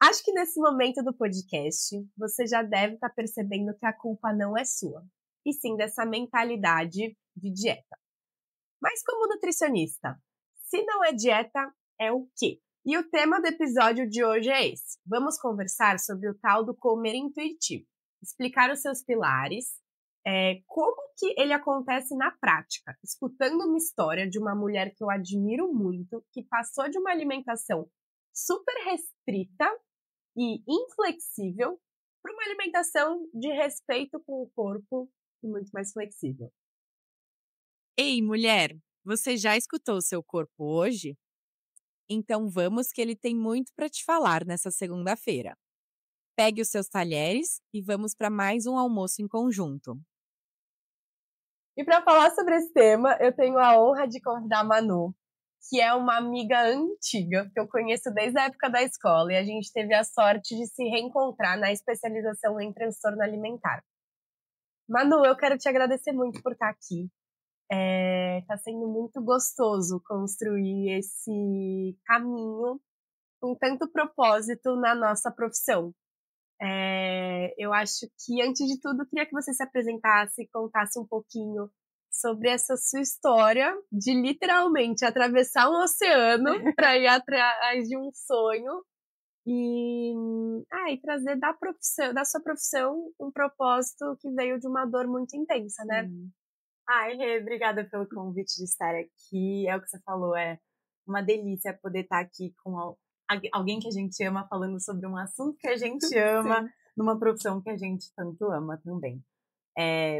Acho que nesse momento do podcast, você já deve estar percebendo que a culpa não é sua, e sim dessa mentalidade de dieta. Mas como nutricionista, se não é dieta, é o quê? E o tema do episódio de hoje é esse. Vamos conversar sobre o tal do comer intuitivo, explicar os seus pilares, como que ele acontece na prática, escutando uma história de uma mulher que eu admiro muito, que passou de uma alimentação super restrita e inflexível para uma alimentação de respeito com o corpo e muito mais flexível. Ei, mulher, você já escutou o seu corpo hoje? Então vamos que ele tem muito para te falar nessa segunda-feira. Pegue os seus talheres e vamos para mais um almoço em conjunto. E para falar sobre esse tema, eu tenho a honra de convidar a Manu, que é uma amiga antiga, que eu conheço desde a época da escola, e a gente teve a sorte de se reencontrar na especialização em transtorno alimentar. Manu, eu quero te agradecer muito por estar aqui. Tá sendo muito gostoso construir esse caminho com tanto propósito na nossa profissão. Eu acho que, antes de tudo, queria que você se apresentasse e contasse um pouquinho sobre essa sua história de literalmente atravessar um oceano para ir atrás de um sonho e trazer da sua profissão um propósito que veio de uma dor muito intensa, né? Ai, Rê, obrigada pelo convite de estar aqui. É o que você falou, é uma delícia poder estar aqui com alguém que a gente ama, falando sobre um assunto que a gente ama, numa profissão que a gente tanto ama também.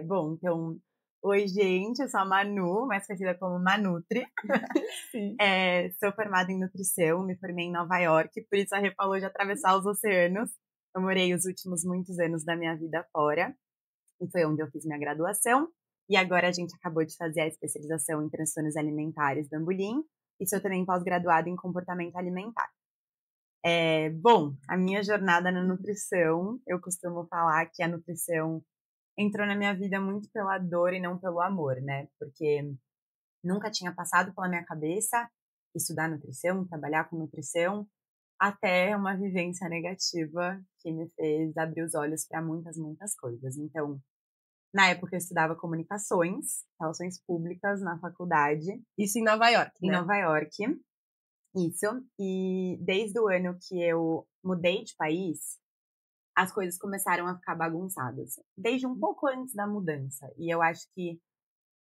Bom, então, oi, gente, eu sou a Manu, mais conhecida como Manutri. Sou formada em nutrição, me formei em Nova York, por isso a Rê falou de atravessar os oceanos. Eu morei os últimos muitos anos da minha vida fora, e foi onde eu fiz minha graduação. E agora a gente acabou de fazer a especialização em transtornos alimentares da Ambulim, e sou também pós-graduada em comportamento alimentar. Bom, a minha jornada na nutrição, eu costumo falar que a nutrição entrou na minha vida muito pela dor e não pelo amor, né? Porque nunca tinha passado pela minha cabeça estudar nutrição, trabalhar com nutrição, até uma vivência negativa que me fez abrir os olhos para muitas, muitas coisas. Então, na época eu estudava comunicações, relações públicas na faculdade. Isso em Nova York, né? Em Nova York, isso. E desde o ano que eu mudei de país, as coisas começaram a ficar bagunçadas. Desde um pouco antes da mudança. E eu acho que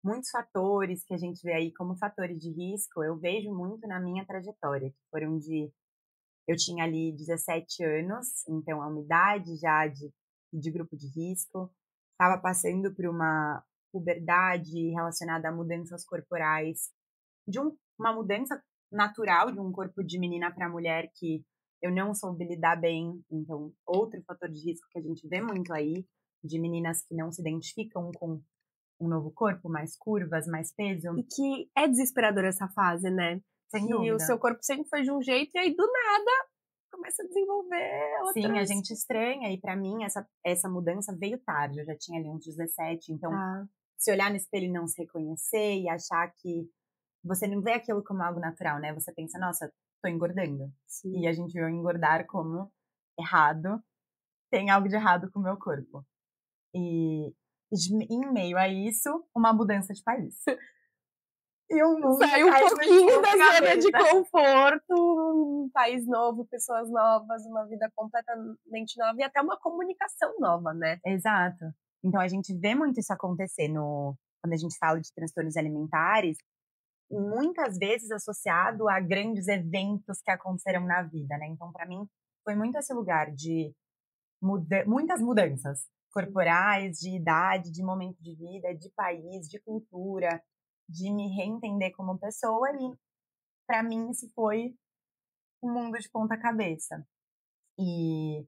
muitos fatores que a gente vê aí como fatores de risco, eu vejo muito na minha trajetória, que foram eu tinha ali 17 anos, então a uma idade já de grupo de risco, estava passando por uma puberdade relacionada a mudanças corporais, uma mudança natural de um corpo de menina para mulher que eu não soube lidar bem. Então, outro fator de risco que a gente vê muito aí, de meninas que não se identificam com um novo corpo, mais curvas, mais peso. E que é desesperadora essa fase, né? Sem que dúvida. O seu corpo sempre foi de um jeito e aí, do nada, começa a desenvolver outras... Sim, a gente estranha. E pra mim, essa mudança veio tarde. Eu já tinha ali uns 17. Então, se olhar no espelho e não se reconhecer e achar que você não vê aquilo como algo natural, né? Você pensa, nossa, tô engordando. Sim. E a gente vê o engordar como errado. Tem algo de errado com o meu corpo. E em meio a isso, uma mudança de país. E o mundo sai um pouquinho da zona de conforto, um país novo, pessoas novas, uma vida completamente nova e até uma comunicação nova, né? Exato. Então a gente vê muito isso acontecer quando a gente fala de transtornos alimentares, muitas vezes associado a grandes eventos que aconteceram na vida, né? Então, para mim, foi muito esse lugar de muitas mudanças corporais, de idade, de momento de vida, de país, de cultura, de me reentender como pessoa. E, para mim, isso foi um mundo de ponta cabeça. E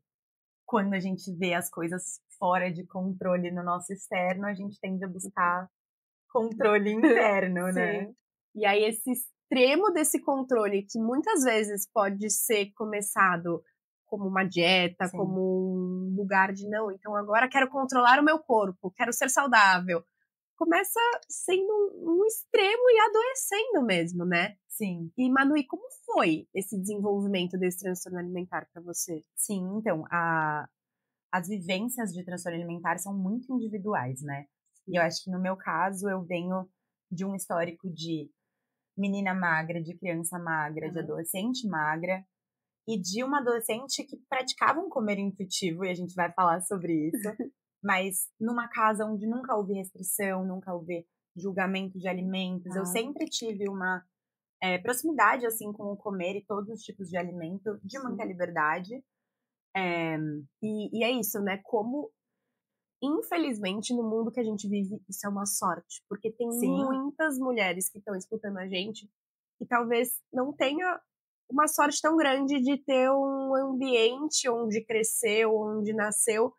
quando a gente vê as coisas fora de controle no nosso externo, a gente tende a buscar controle interno, né? E aí esse extremo desse controle, que muitas vezes pode ser começado como uma dieta, sim, como um lugar de não, então agora quero controlar o meu corpo, quero ser saudável. começa sendo um extremo e adoecendo mesmo, né? Sim. E, Manu, e como foi esse desenvolvimento desse transtorno alimentar para você? Sim, então, as vivências de transtorno alimentar são muito individuais, né? E eu acho que no meu caso, eu venho de um histórico de menina magra, de criança magra, de adolescente magra, e de uma adolescente que praticava um comer intuitivo, e a gente vai falar sobre isso, mas numa casa onde nunca houve restrição, nunca houve julgamento de alimentos. Eu sempre tive uma proximidade, assim, com o comer e todos os tipos de alimento, de muita liberdade. E é isso, né? Como, infelizmente, no mundo que a gente vive, isso é uma sorte. Porque tem muitas mulheres que estão escutando a gente que talvez não tenha uma sorte tão grande de ter um ambiente onde cresceu, onde nasceu,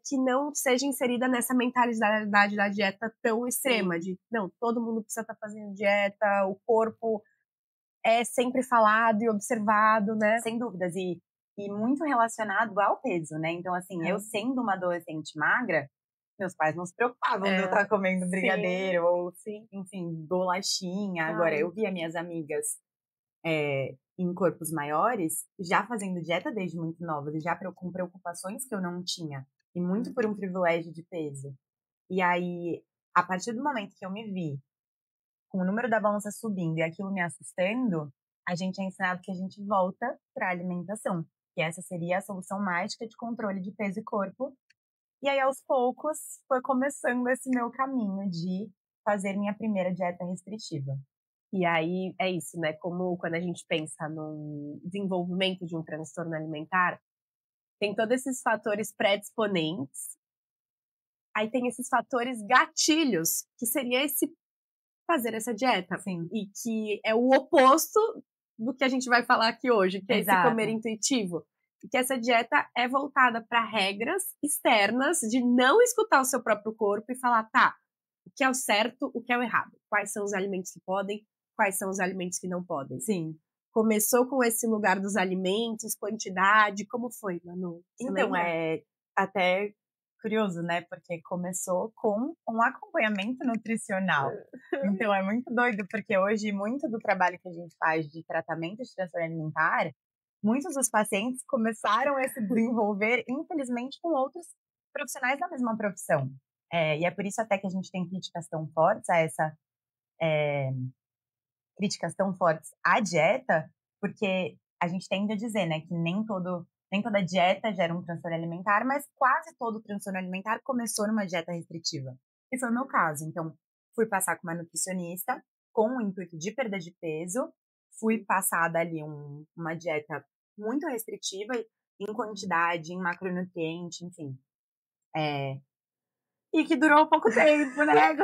que não seja inserida nessa mentalidade da dieta tão extrema. De, não, todo mundo precisa estar fazendo dieta, o corpo é sempre falado e observado, né? Sem dúvidas. E muito relacionado ao peso, né? Então, assim, eu sendo uma adolescente magra, meus pais não se preocupavam de eu estar comendo brigadeiro ou, enfim, bolachinha. Agora, eu via minhas amigas em corpos maiores já fazendo dieta desde muito novas e já com preocupações que eu não tinha. E muito por um privilégio de peso. E aí, a partir do momento que eu me vi com o número da balança subindo e aquilo me assustando, a gente é ensinado que a gente volta para a alimentação, que essa seria a solução mágica de controle de peso e corpo. E aí, aos poucos, foi começando esse meu caminho de fazer minha primeira dieta restritiva. E aí, é isso, né? Como quando a gente pensa no desenvolvimento de um transtorno alimentar, tem todos esses fatores predisponentes, aí tem esses fatores gatilhos, que seria esse fazer essa dieta. Sim. E que é o oposto do que a gente vai falar aqui hoje, que é esse comer intuitivo. E que essa dieta é voltada para regras externas de não escutar o seu próprio corpo e falar, tá, o que é o certo, o que é o errado. Quais são os alimentos que podem, quais são os alimentos que não podem. Sim. Começou com esse lugar dos alimentos, quantidade, como foi, Manu? Você lembra? É até curioso, né? Porque começou com um acompanhamento nutricional. Então é muito doido, porque hoje muito do trabalho que a gente faz de tratamento de transtorno alimentar, muitos dos pacientes começaram a se desenvolver, infelizmente, com outros profissionais da mesma profissão. E é por isso até que a gente tem críticas tão fortes a essa críticas tão fortes à dieta, porque a gente tende a dizer, né, que nem toda dieta gera um transtorno alimentar, mas quase todo transtorno alimentar começou numa dieta restritiva. E foi o meu caso. Então, fui passar com uma nutricionista com o intuito de perda de peso, fui passada ali uma dieta muito restritiva em quantidade, em macronutriente, enfim. E que durou pouco tempo, né?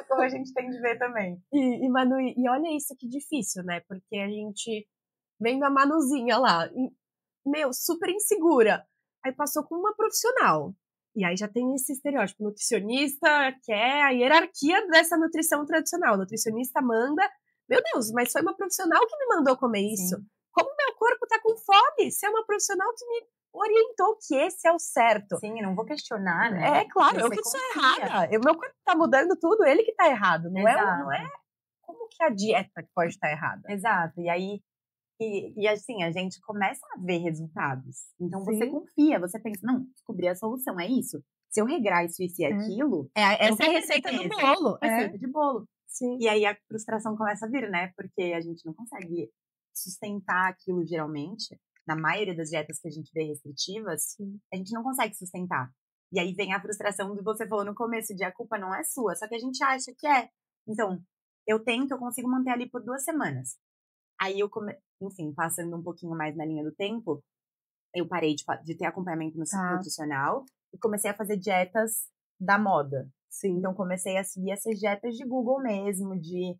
Como a gente tem de ver também. E Manu, e olha isso que difícil, né? Porque a gente vendo a Manuzinha lá, super insegura. Aí passou com uma profissional. E aí já tem esse estereótipo, nutricionista, que é a hierarquia dessa nutrição tradicional. O nutricionista manda, meu Deus, mas foi uma profissional que me mandou comer isso. Como meu corpo tá com fome? Se é uma profissional que me orientou que esse é o certo. Sim, não vou questionar, né? É claro, eu que sou errada. O meu corpo tá mudando tudo, ele que tá errado. Não é como que a dieta pode estar errada. Exato. E aí, e assim, a gente começa a ver resultados. Então você confia, você pensa, não, descobri a solução, é isso. Se eu regrar isso e aquilo. Essa é a receita do bolo. Receita de bolo. Sim. E aí a frustração começa a vir, né? Porque a gente não consegue sustentar aquilo geralmente. Na maioria das dietas que a gente vê restritivas, a gente não consegue sustentar. E aí vem a frustração do você falou no começo, de a culpa não é sua, só que a gente acha que é. Então, eu consigo manter ali por 2 semanas. Aí enfim, passando um pouquinho mais na linha do tempo, eu parei de ter acompanhamento nutricional e comecei a fazer dietas da moda. Sim. Então, comecei a seguir essas dietas de Google mesmo, de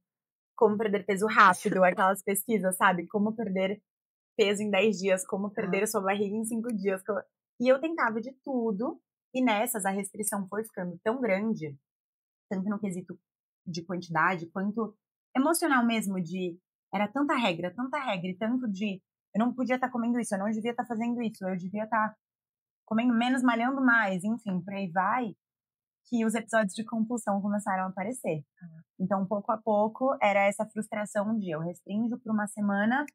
como perder peso rápido, aquelas pesquisas, sabe? Como perder peso em 10 dias, como perder a sua barriga em 5 dias. E eu tentava de tudo, e nessas a restrição foi ficando tão grande, tanto no quesito de quantidade, quanto emocional mesmo, era tanta regra, e tanto de eu não podia estar comendo isso, eu não devia estar fazendo isso, eu devia estar comendo menos, malhando mais, enfim, por aí vai, que os episódios de compulsão começaram a aparecer. Então, pouco a pouco, era essa frustração de eu restringo por uma semana,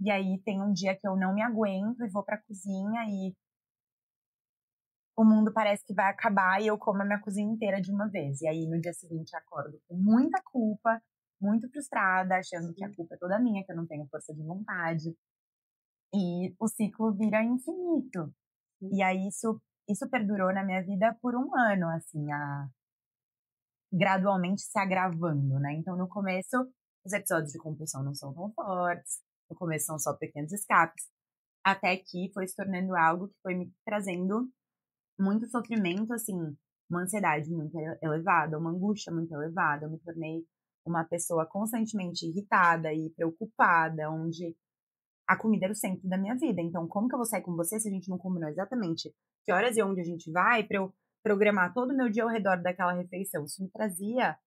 e aí tem um dia que eu não me aguento e vou pra cozinha e o mundo parece que vai acabar e eu como a minha cozinha inteira de uma vez. E aí, no dia seguinte, eu acordo com muita culpa, muito frustrada, achando que a culpa é toda minha, que eu não tenho força de vontade. E o ciclo vira infinito. E aí, isso perdurou na minha vida por um ano, assim, gradualmente se agravando, né? Então, no começo, os episódios de compulsão não são tão fortes. No começo, são só pequenos escapes. Até que foi se tornando algo que foi me trazendo muito sofrimento, assim, uma ansiedade muito elevada, uma angústia muito elevada. Eu me tornei uma pessoa constantemente irritada e preocupada, onde a comida era o centro da minha vida. Então, como que eu vou sair com você se a gente não combinou exatamente que horas e onde a gente vai para eu programar todo o meu dia ao redor daquela refeição? Isso me trazia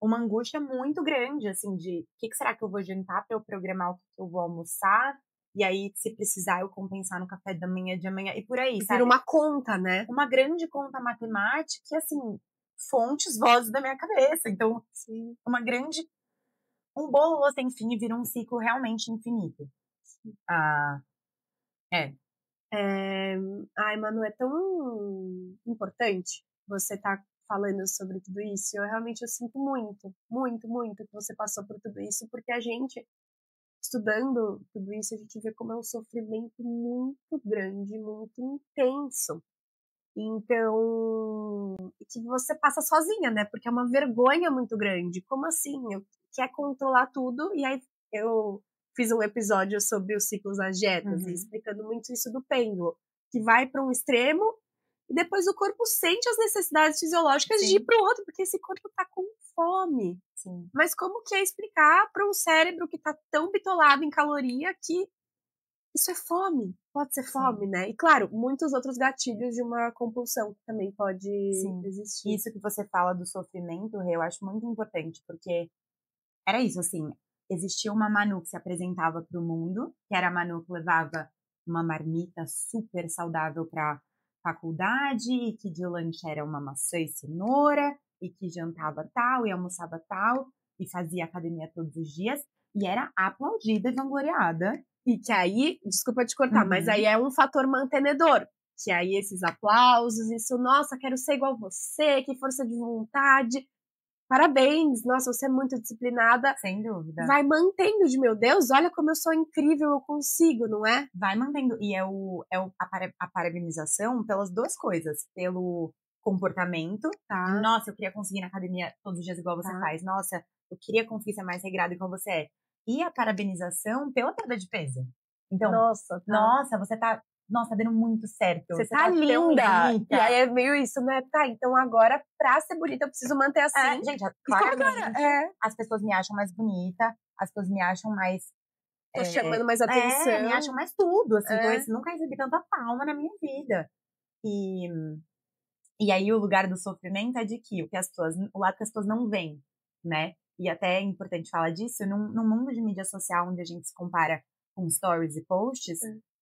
uma angústia muito grande, assim, de o que será que eu vou jantar para eu programar o que eu vou almoçar? E aí, se precisar, eu compensar no café da manhã de amanhã e por aí, sabe? Vira uma conta, né? Uma grande conta matemática e, assim, fontes, vozes da minha cabeça. Então, Sim. um bolo sem fim e vira um ciclo realmente infinito. É. Ai, Manu, é tão importante você estar falando sobre tudo isso. Eu realmente sinto muito, muito, muito que você passou por tudo isso, porque a gente, estudando tudo isso, a gente vê como é um sofrimento muito grande, muito intenso. Então, e que você passa sozinha, né? Porque é uma vergonha muito grande. Como assim? Eu quer controlar tudo e aí eu fiz um episódio sobre os ciclos das dietas e explicando muito isso do pêndulo, que vai para um extremo e depois o corpo sente as necessidades fisiológicas de ir para o outro, porque esse corpo tá com fome. Sim. Mas como que é explicar para um cérebro que tá tão bitolado em caloria que isso é fome, pode ser fome, né? E claro, muitos outros gatilhos de uma compulsão que também pode existir. Isso que você fala do sofrimento, Rê, eu acho muito importante, porque era isso, assim, existia uma Manu que se apresentava para o mundo, que era a Manu que levava uma marmita super saudável para faculdade, e que de lanche era uma maçã e cenoura, e que jantava tal, e almoçava tal, e fazia academia todos os dias, e era aplaudida e vangloriada. E que aí, desculpa te cortar, mas aí é um fator mantenedor. Que aí esses aplausos, isso, nossa, quero ser igual você, que força de vontade. Parabéns, nossa, você é muito disciplinada. Sem dúvida. Vai mantendo de, meu Deus, olha como eu sou incrível, eu consigo, não é? Vai mantendo. E a parabenização pelas duas coisas. Pelo comportamento. Tá. Nossa, eu queria conseguir na academia todos os dias igual você faz. Nossa, eu queria conseguir ser mais regrado igual você é. E a parabenização pela perda de peso. Então, nossa, você tá... Nossa, tá dando muito certo. Você tá linda. E aí é meio isso, né? Tá, então agora, pra ser bonita, eu preciso manter assim. Gente, claramente, as pessoas me acham mais bonita, as pessoas me acham mais... Tô chamando mais atenção. Me acham mais tudo, assim. Então, eu nunca recebi tanta palma na minha vida. E aí, o lugar do sofrimento é de que o lado que as pessoas não veem, né? E até é importante falar disso, num mundo de mídia social, onde a gente se compara com stories e posts,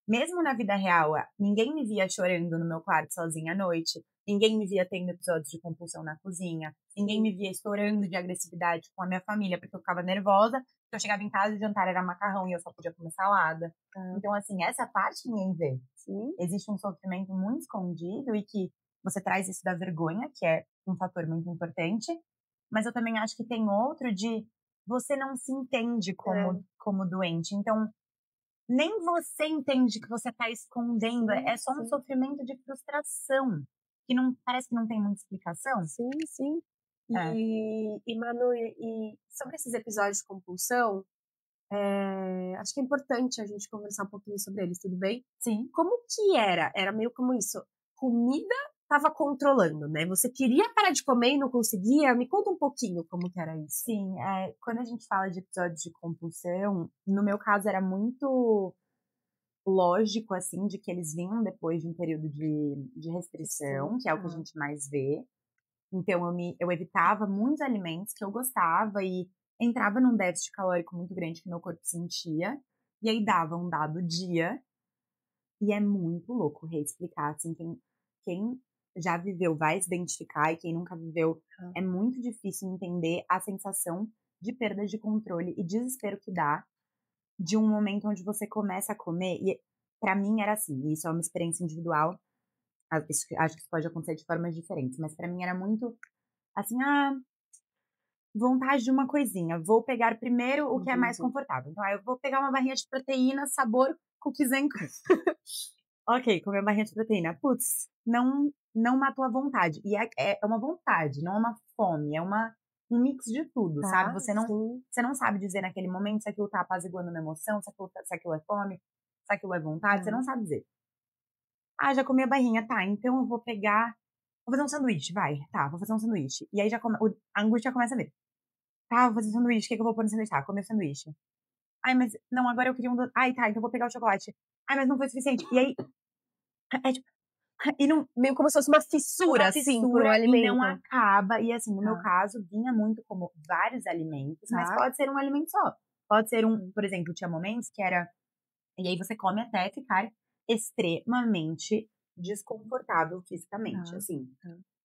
mesmo na vida real, ninguém me via chorando no meu quarto sozinha à noite, ninguém me via tendo episódios de compulsão na cozinha, ninguém me via estourando de agressividade com a minha família, porque eu ficava nervosa, porque eu chegava em casa e o jantar era macarrão e eu só podia comer salada. Então, assim, essa parte ninguém vê. Existe um sofrimento muito escondido e que você traz isso da vergonha, que é um fator muito importante, mas eu também acho que tem outro de você não se entende como doente. Então, nem você entende que você está escondendo, é só um sofrimento de frustração, que não parece que não tem muita explicação. Sim. E Manu, e sobre esses episódios de compulsão, acho que é importante a gente conversar um pouquinho sobre eles, tudo bem? Sim. Como que era? Era meio como isso, comida estava controlando, né? Você queria parar de comer e não conseguia? Me conta um pouquinho como que era isso. Sim, quando a gente fala de episódios de compulsão, no meu caso era muito lógico, assim, de que eles vinham depois de um período de restrição, que é o que a gente mais vê. Então, eu evitava muitos alimentos que eu gostava e entrava num déficit calórico muito grande que meu corpo sentia. E aí dava um dado dia. E é muito louco reexplicar, assim, quem já viveu vai se identificar, e quem nunca viveu, é muito difícil entender a sensação de perda de controle e desespero que dá de um momento onde você começa a comer. E pra mim era assim, isso é uma experiência individual, acho que isso pode acontecer de formas diferentes, mas pra mim era muito assim, vontade de uma coisinha, vou pegar primeiro o que é mais confortável. Então, eu vou pegar uma barrinha de proteína, sabor cookies and cream. Ok, comer uma barrinha de proteína. Putz, não matou a vontade. E é uma vontade, não é uma fome, é um mix de tudo, sabe? Você não sabe dizer naquele momento se aquilo tá apaziguando uma emoção, se aquilo é fome, se aquilo é vontade, você não sabe dizer. Já comi a barrinha, tá, então eu vou pegar, vou fazer um sanduíche, vai, tá, vou fazer um sanduíche. E aí a angústia começa a ver. Tá, vou fazer um sanduíche, o que eu vou pôr no sanduíche? Tá, comer sanduíche. Mas não, agora eu queria um. Tá, então eu vou pegar o chocolate. Mas não foi suficiente. E aí. É tipo. E não, meio como se fosse uma fissura, assim, por um alimento. E não acaba. E assim, no meu caso, vinha muito como vários alimentos, mas pode ser um alimento só. Pode ser por exemplo, tinha momentos que era. E aí você come até ficar extremamente desconfortável fisicamente, assim.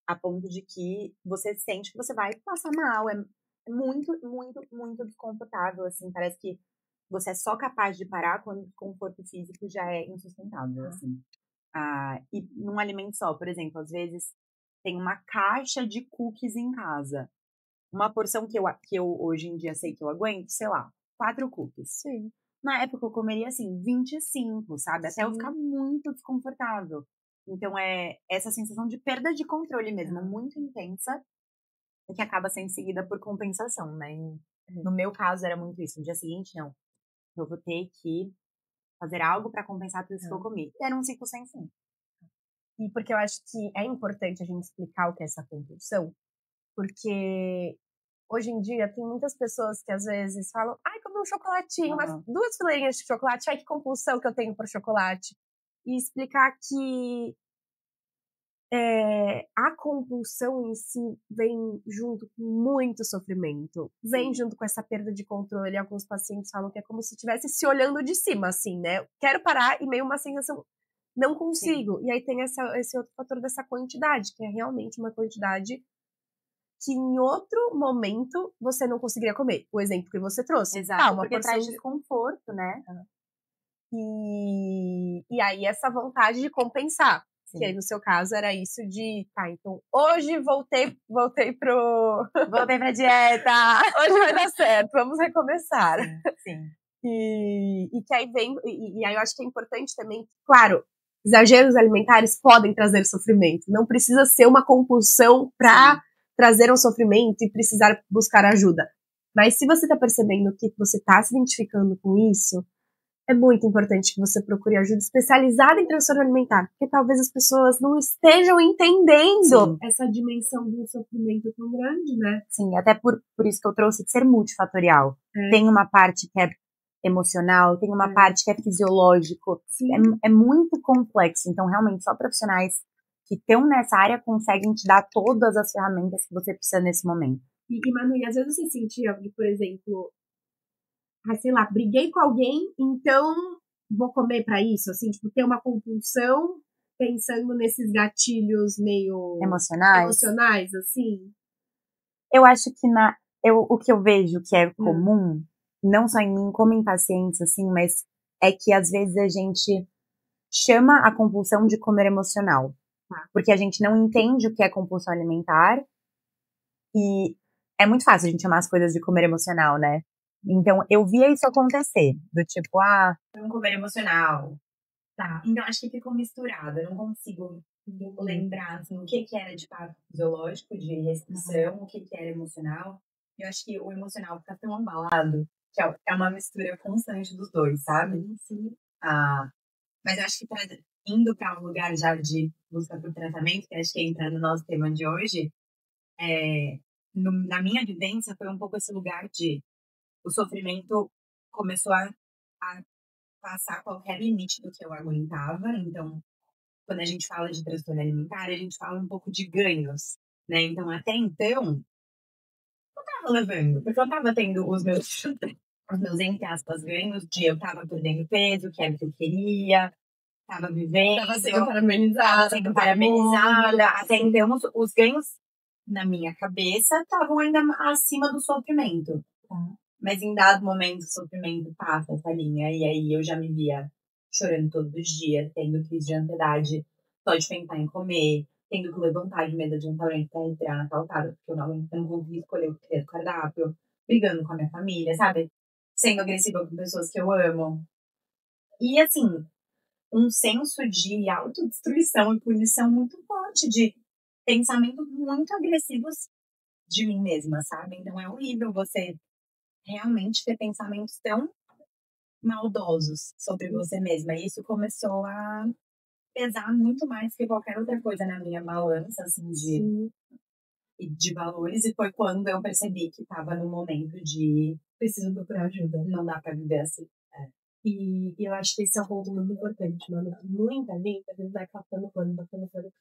A ponto de que você sente que você vai passar mal. É muito, muito, muito desconfortável, assim. Parece que você é só capaz de parar quando o conforto físico já é insustentável, assim. E num alimento só, por exemplo, às vezes tem uma caixa de cookies em casa. Uma porção que eu hoje em dia sei que eu aguento, sei lá, 4 cookies. Sim. Na época eu comeria, assim, 25, sabe? Até eu ficar muito desconfortável. Então é essa sensação de perda de controle mesmo, muito intensa, e que acaba sendo seguida por compensação, né? No meu caso era muito isso. No dia seguinte, não. Eu vou ter que fazer algo pra compensar tudo isso que eu comi. E era um ciclo sem fim. E porque eu acho que é importante a gente explicar o que é essa compulsão, porque hoje em dia tem muitas pessoas que às vezes falam, comi um chocolatinho, umas 2 fileirinhas de chocolate, que compulsão que eu tenho por chocolate. E explicar que a compulsão em si vem junto com muito sofrimento, vem junto com essa perda de controle. Alguns pacientes falam que é como se estivesse se olhando de cima, assim, né? Quero parar e meio uma sensação, não consigo. E aí tem esse outro fator dessa quantidade, que é realmente uma quantidade que em outro momento você não conseguiria comer. O exemplo que você trouxe. Exato, Uma porque porção traz desconforto, né? E aí essa vontade de compensar. Sim. Que aí no seu caso era isso de, então hoje voltei pro... Voltei pra dieta! Hoje vai dar certo, vamos recomeçar. Sim. E que aí vem, e aí eu acho que é importante também, claro, exageros alimentares podem trazer sofrimento. Não precisa ser uma compulsão pra trazer um sofrimento e precisar buscar ajuda. Mas se você tá percebendo que você tá se identificando com isso, é muito importante que você procure ajuda especializada em transtorno alimentar, porque talvez as pessoas não estejam entendendo essa dimensão do sofrimento tão grande, né? Sim, até por isso que eu trouxe de ser multifatorial. Tem uma parte que é emocional, tem uma parte que é fisiológico. É muito complexo. Então, realmente, só profissionais que estão nessa área conseguem te dar todas as ferramentas que você precisa nesse momento. E Manu, às vezes você sentia, por exemplo, sei lá, briguei com alguém, então vou comer pra isso, assim, tipo, ter uma compulsão pensando nesses gatilhos meio emocionais, assim. Eu acho que o que eu vejo que é comum, não só em mim, como em pacientes, assim, mas é que às vezes a gente chama a compulsão de comer emocional. Porque a gente não entende o que é compulsão alimentar e é muito fácil a gente chamar as coisas de comer emocional, né? Então, eu via isso acontecer, do tipo, vamos comer emocional. Tá, então acho que ficou misturado, eu não consigo lembrar, assim, o que era de fato fisiológico, de restrição, o que era emocional. Eu acho que o emocional fica tão abalado, que é uma mistura constante dos dois, sabe? Sim. Mas eu acho que indo para um lugar já de busca por tratamento, que acho que entra no nosso tema de hoje, na minha vivência foi um pouco esse lugar de o sofrimento começou a passar qualquer limite do que eu aguentava. Então, quando a gente fala de transtorno alimentar, a gente fala um pouco de ganhos, né? Então, até então, eu tava levando, porque eu tava tendo os meus, entre aspas, ganhos de eu tava perdendo peso, que era o que eu queria, tava vivendo. Tava sendo parabenizada. Até então, os ganhos, na minha cabeça, estavam ainda acima do sofrimento. Mas em dado momento, o sofrimento passa essa linha. E aí eu já me via chorando todos os dias, tendo crise de ansiedade, só de pensar em comer, tendo que levantar de mesa de um restaurante para entrar na calçada, porque eu não conseguia escolher o que queria do cardápio, brigando com a minha família, sabe? Sendo agressiva com pessoas que eu amo. E assim, um senso de autodestruição e punição muito forte, de pensamentos muito agressivos de mim mesma, sabe? Então é horrível você realmente ter pensamentos tão maldosos sobre você mesma. E isso começou a pesar muito mais que qualquer outra coisa na minha balança, assim, de valores. E foi quando eu percebi que estava no momento de preciso procurar ajuda. Não dá pra viver assim. E eu acho que esse é um ponto muito importante, mano. Muita gente, às vezes, vai captando plano, porque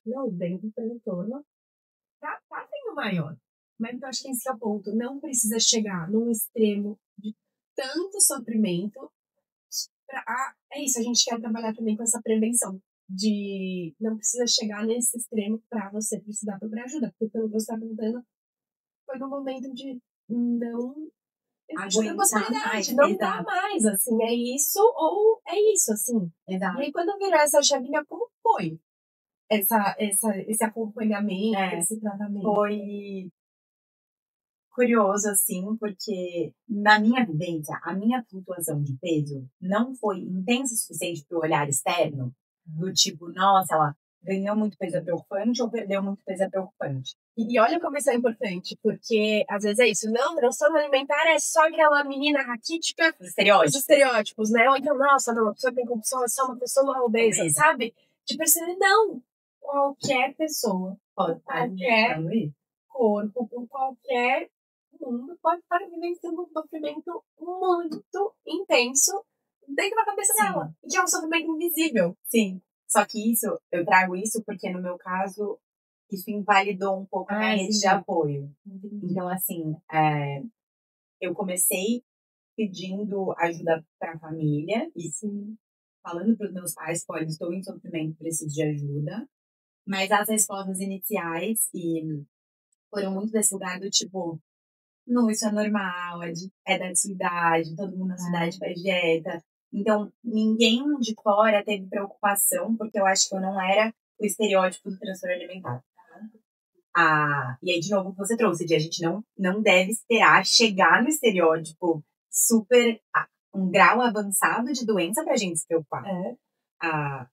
não, dentro do entorno tá sendo maior. Mas eu acho que esse é o ponto. Não precisa chegar num extremo de tanto sofrimento. É isso, a gente quer trabalhar também com essa prevenção. De não precisa chegar nesse extremo pra você precisar procurar ajuda. Porque pelo que você tá perguntando, foi no momento de não aguentar mais, não dá mais, assim, é isso ou é isso, assim. Exato. E aí, quando virou essa chavinha, como foi esse acompanhamento, esse tratamento? Foi curioso, assim, porque na minha vivência, a minha flutuação de peso não foi intensa o suficiente para o olhar externo, do tipo, nossa, ela ganhou muito peso, é preocupante, ou perdeu muito peso, é preocupante. E olha como isso é importante, porque às vezes é isso, não, transtorno alimentar é só aquela menina raquítica, os estereótipos, né? Ou então, nossa, não, uma pessoa que tem compulsão é só uma pessoa obesa, sabe? De perceber, não, qualquer pessoa, qualquer corpo, com qualquer mundo, pode estar vivenciando um sofrimento muito intenso dentro da cabeça dela, que é um sofrimento invisível. Sim, só que eu trago isso porque no meu caso, isso invalidou um pouco a minha rede de apoio. Então, assim, eu comecei pedindo ajuda para a família e falando para os meus pais, olha, estou em sofrimento, preciso de ajuda. Mas as respostas iniciais foram muito desse lugar do tipo, não, isso é normal, é da sua idade, todo mundo na sua idade faz dieta. Então, ninguém de fora teve preocupação, porque eu acho que eu não era o estereótipo do transtorno alimentar. E aí, de novo, você trouxe, de a gente não deve esperar chegar no estereótipo super, um grau avançado de doença pra gente se preocupar.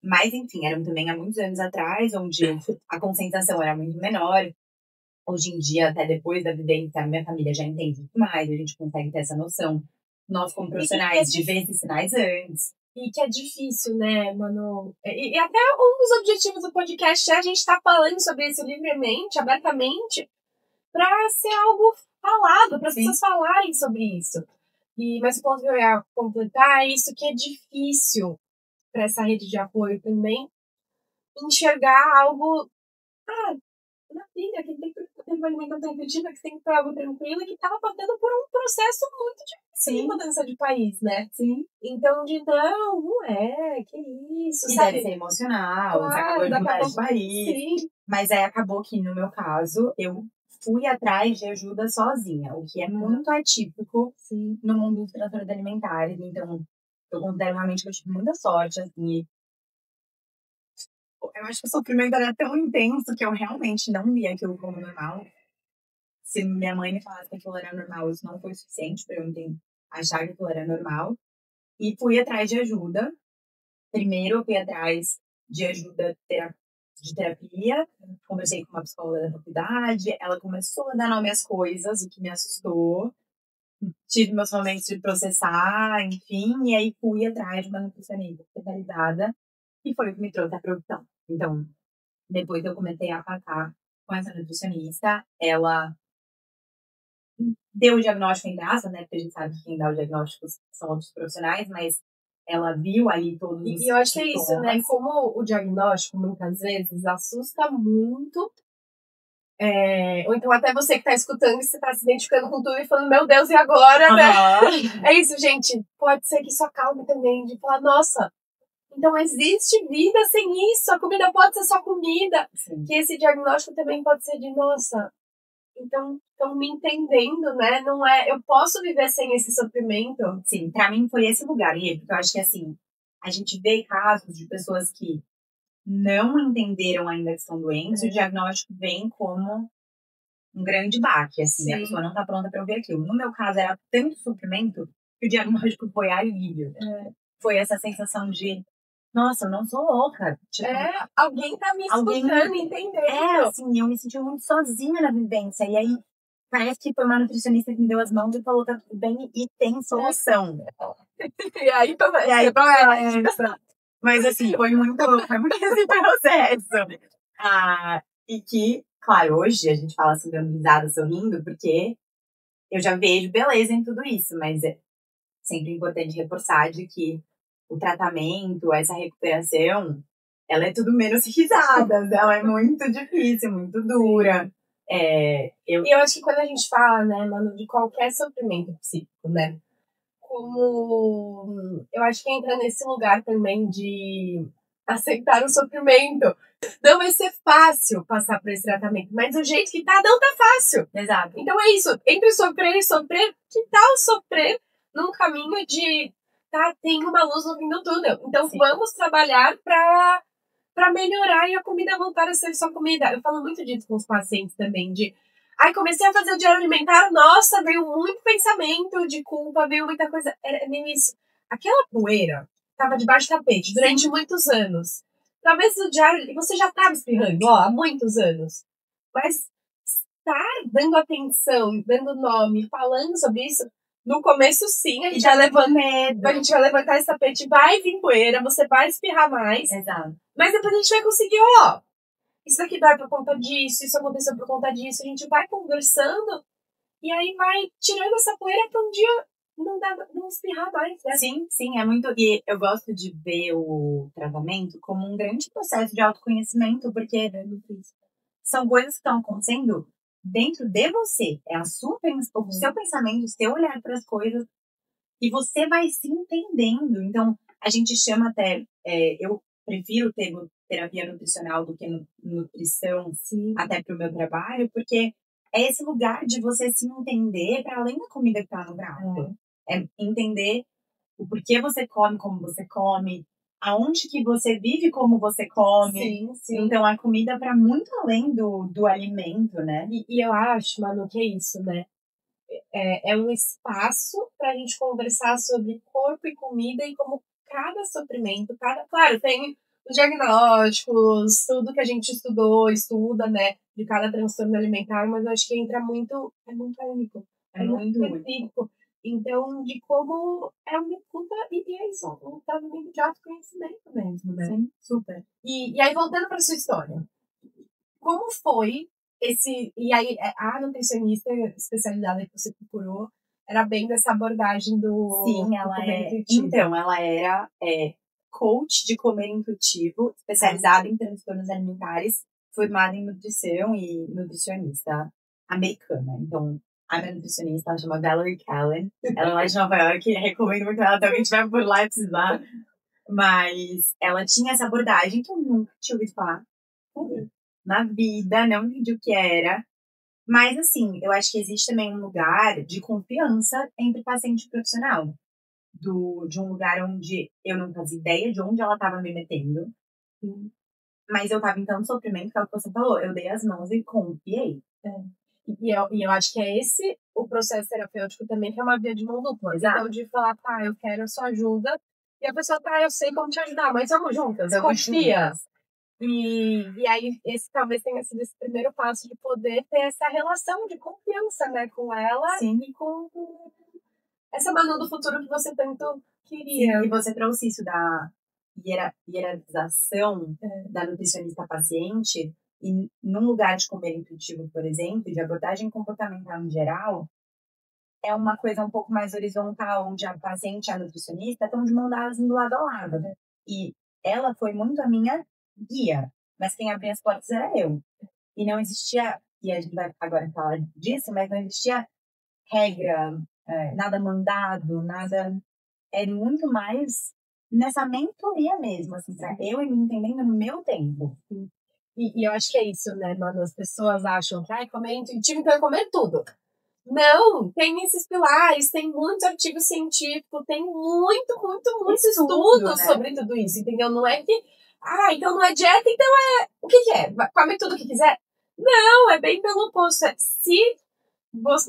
Mas, enfim, eram também há muitos anos atrás, onde a conscientização era muito menor. Hoje em dia, até depois da vivência, a minha família já entende muito mais, a gente consegue ter essa noção. Nós, como profissionais, de ver esses sinais antes. E que é difícil, né, mano? E até um dos objetivos do podcast é a gente estar falando sobre isso livremente, abertamente, pra ser algo falado, para as pessoas falarem sobre isso. Mas o ponto que eu ia completar é isso, que é difícil para essa rede de apoio também enxergar algo na filha, que tem uma alimentação intuitiva, que tem que ter algo tranquilo e que estava passando por um processo muito difícil de mudança de país, né? Então, não é, que isso, e sabe? deve ser emocional, você acabou de mudar de país. Mas aí acabou que, no meu caso, eu fui atrás de ajuda sozinha, o que é muito atípico no mundo dos transtornos alimentares. Então, eu considero realmente que eu tive muita sorte, assim. Eu acho que o sofrimento era tão intenso que eu realmente não via aquilo como normal. Se minha mãe me falasse que aquilo era normal, isso não foi suficiente para eu achar que aquilo era normal. E fui atrás de ajuda. Primeiro, eu fui atrás de ajuda de terapia. Conversei com uma psicóloga da faculdade. Ela começou a dar nome às coisas, o que me assustou. Tive meus momentos de processar, enfim. E aí fui atrás de uma nutricionista especializada. E foi o que me trouxe a produção. Então, depois eu comecei a atacar com essa nutricionista. Ela deu o diagnóstico em graça, né? Porque a gente sabe que quem dá o diagnóstico são outros profissionais, mas ela viu ali todos os E eu acho que é isso, né? Como o diagnóstico, muitas vezes, assusta muito. Ou então até você que tá escutando e você tá se identificando com tudo e falando, meu Deus, e agora, né? É isso, gente. Pode ser que isso acalme também, de falar, nossa, Então, existe vida sem isso. A comida pode ser só comida. Sim. Que esse diagnóstico também pode ser de, nossa, então estão me entendendo, né? Não é, eu posso viver sem esse sofrimento. Sim, pra mim foi esse lugar, e porque eu acho que, assim, a gente vê casos de pessoas que não entenderam ainda que estão doentes, e o diagnóstico vem como um grande baque, assim, Sim. a pessoa não tá pronta pra ouvir aquilo. No meu caso, era tanto sofrimento que o diagnóstico foi alívio. Foi essa sensação de, nossa, eu não sou louca. Tipo, Alguém tá me escutando, entendendo. assim, eu me senti muito sozinha na vivência. E aí, parece que foi uma nutricionista que me deu as mãos e falou, tá tudo bem e tem solução. E aí, Mas, assim, foi muito esse processo. E que, claro, hoje a gente fala assim, dando risada, sorrindo, porque eu já vejo beleza em tudo isso, mas é sempre importante reforçar de que o tratamento, essa recuperação, ela é tudo menos risadas, ela é muito difícil, muito dura. E eu acho que quando a gente fala, né, mano, de qualquer sofrimento psíquico, né, como eu acho que entra nesse lugar também de aceitar o sofrimento. Não vai ser fácil passar por esse tratamento, mas do jeito que tá, não tá fácil. Exato. Então é isso, entre sofrer e sofrer, que tal sofrer num caminho de, tá, tem uma luz no fim do túnel. Então vamos trabalhar pra melhorar e a comida voltar a ser só comida. Eu falo muito disso com os pacientes também, de comecei a fazer o diário alimentar, nossa, veio muito pensamento de culpa, veio muita coisa. Era meio isso. Aquela poeira tava debaixo do tapete durante muitos anos. Talvez o diário, você já tava espirrando, há muitos anos. Mas estar dando atenção, dando nome, falando sobre isso, no começo sim, a gente vai levantar esse tapete, vai vir poeira, você vai espirrar mais. Exato. Mas depois a gente vai conseguir, isso aqui dói por conta disso, isso aconteceu por conta disso. A gente vai conversando e aí vai tirando essa poeira pra um dia não espirrar mais, né? Sim, é muito... E eu gosto de ver o tratamento como um grande processo de autoconhecimento, porque são coisas que estão acontecendo dentro de você. É o seu pensamento, o seu olhar para as coisas, e você vai se entendendo. Então, a gente chama até... eu prefiro o termo terapia nutricional do que nutrição, até para o meu trabalho, porque é esse lugar de você se entender para além da comida que está no prato. É entender o porquê você come como você come, aonde que você vive como você come. Sim. Então, a comida para muito além do alimento, né? E eu acho, Manu, que é isso, né? É um espaço pra gente conversar sobre corpo e comida e como cada sofrimento, claro, tem os diagnósticos, tudo que a gente estuda, né, de cada transtorno alimentar, mas eu acho que entra muito, é muito único, é muito específico. Então, de como é uma escuta e é isso, um tratamento de autoconhecimento mesmo, né? Sim, super. E aí, voltando para sua história, como foi e aí, a nutricionista especializada que você procurou era bem dessa abordagem do... Sim, ela Então, ela era coach de comer intuitivo, especializada em transtornos alimentares, formada em nutrição e nutricionista americana. Então, a minha nutricionista, ela chama Valerie Callen. Ela é lá de Nova York, recomendo muito ela, se alguém tiver por lá, precisar. Mas ela tinha essa abordagem que eu nunca tinha ouvido falar na vida, não entendi o que era. Mas, assim, eu acho que existe também um lugar de confiança entre paciente e profissional. De um lugar onde eu não fazia ideia de onde ela estava me metendo. Mas eu estava em tanto sofrimento que é o que você falou. Eu dei as mãos e confiei. E eu acho que é esse o processo terapêutico também, que é uma via de mão dupla. Exato. Então, de falar, eu quero a sua ajuda. E a pessoa, eu sei como te ajudar, mas vamos juntas, confia. E aí, esse talvez tenha sido esse primeiro passo de poder ter essa relação de confiança, né, com ela. Sim. E com essa Manu do futuro que você tanto queria. Sim, e você trouxe isso da hierarquização da nutricionista-paciente, e num lugar de comer intuitivo, por exemplo, de abordagem comportamental em geral, é uma coisa um pouco mais horizontal, onde a paciente e a nutricionista estão de mão dadas do lado a lado. Né? E ela foi muito a minha guia, mas quem abria as portas era eu. E não existia, e a gente vai agora falar disso, mas não existia regra, nada mandado, nada... É muito mais nessa mentoria mesmo, assim, pra eu ir me entendendo no meu tempo. E eu acho que é isso, né, mano? As pessoas acham que, comer intuitivo, então é comer tudo. Não, tem esses pilares, tem muitos artigos científicos, tem muito estudo, né? sobre tudo isso, entendeu? Não é que, então não é dieta, então é, o que é? Come tudo que quiser? Não, é bem pelo oposto. Se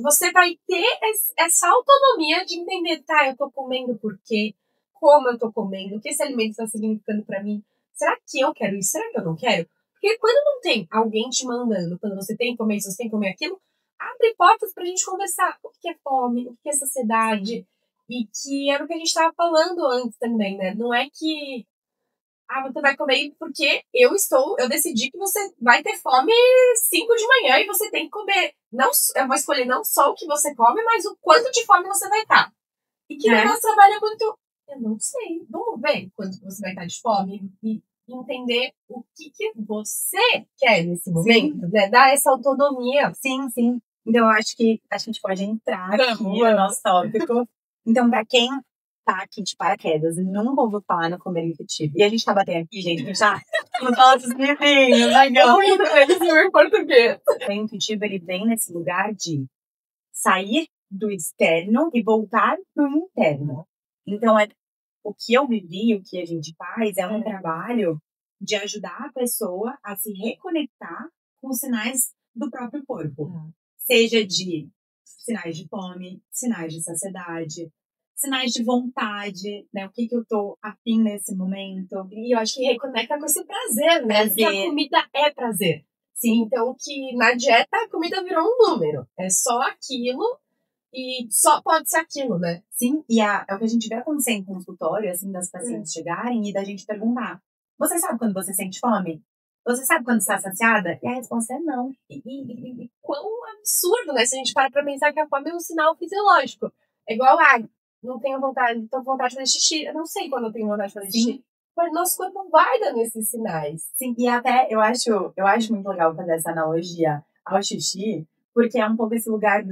você vai ter essa autonomia de entender, eu tô comendo por quê? Como eu tô comendo? O que esse alimento está significando pra mim? Será que eu quero isso? Será que eu não quero? Porque quando não tem alguém te mandando, quando você tem que comer isso, você tem que comer aquilo, abre portas pra gente conversar. O que é fome? O que é saciedade? E que era o que a gente tava falando antes também, né? Não é que você vai comer porque eu decidi que você vai ter fome 5 de manhã e você tem que comer. Não, eu vou escolher não só o que você come, mas o quanto de fome você vai estar. E que no nosso trabalho é muito. Eu não sei. Vamos ver quanto você vai estar de fome e entender o que você quer nesse momento, né? Dar essa autonomia. Sim. Então, eu acho que a gente pode entrar aqui no nosso tópico. Então, pra quem tá aqui de paraquedas e nunca ouviu falar no comer intuitivo, e a gente tá batendo aqui, gente, já os nossos livrinhos, legal. Em português. O intuitivo, ele vem nesse lugar de sair do externo e voltar pro interno. Então, o que eu vivi, o que a gente faz, é um trabalho de ajudar a pessoa a se reconectar com os sinais do próprio corpo. Seja de sinais de fome, sinais de saciedade, sinais de vontade, né? O que eu tô afim nesse momento. E eu acho que reconecta com esse prazer, né? Porque a comida é prazer. Sim, então que na dieta a comida virou um número. É só aquilo e só pode ser aquilo, né? Sim, e é o que a gente vê acontecer em consultório, assim, das pacientes chegarem e da gente perguntar: você sabe quando você sente fome? Você sabe quando está saciada? E a resposta é não. E quão absurdo, né? Se a gente para pra pensar que a fome é um sinal fisiológico. É igual, não tenho vontade, tô com vontade de fazer xixi. Eu não sei quando eu tenho vontade de fazer xixi. Mas nosso corpo vai dando esses sinais. Sim, e até eu acho muito legal fazer essa analogia ao xixi, porque é um pouco esse lugar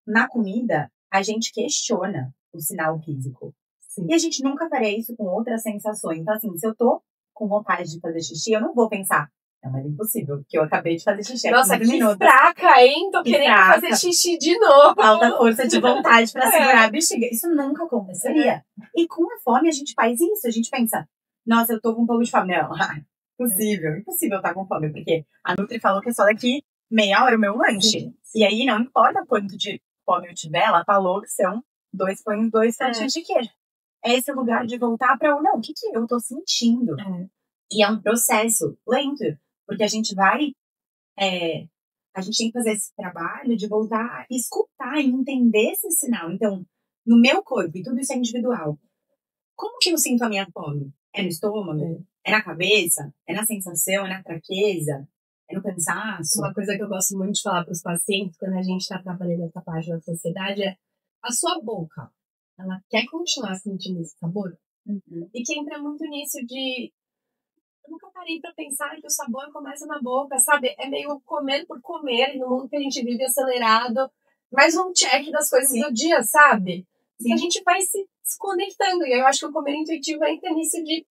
na comida, a gente questiona o sinal físico. Sim. E a gente nunca faria isso com outras sensações. Então, assim, se eu tô com vontade de fazer xixi, eu não vou pensar, não, mas é impossível, porque eu acabei de fazer xixi. Nossa, que fraca, hein? Tô querendo fazer xixi de novo. Falta força de vontade pra segurar a bexiga. Isso nunca aconteceria. E com a fome, a gente faz isso. A gente pensa, nossa, eu tô com um pouco de fome. Não, impossível estar com fome, porque a Nutri falou que é só daqui meia hora o meu lanche. Sim. E aí, não importa quanto de fome eu tiver, ela falou que são 2 pães, 2 fatias de queijo. É esse lugar de voltar para o que eu tô sentindo. E é um processo lento, porque a gente vai, a gente tem que fazer esse trabalho de voltar a escutar e entender esse sinal. Então, no meu corpo, e tudo isso é individual, como que eu sinto a minha fome? É no estômago? É na cabeça? É na sensação? É na fraqueza? É no cansaço? Uma coisa que eu gosto muito de falar para os pacientes quando a gente está trabalhando essa parte da sociedade é a sua boca. Ela quer continuar sentindo esse sabor? E que entra muito nisso de... Eu nunca parei para pensar que o sabor começa na boca, sabe? É meio comer por comer, no mundo que a gente vive acelerado. Mais um check das coisas do dia, sabe? E a gente vai se desconectando. E eu acho que o comer intuitivo entra nisso de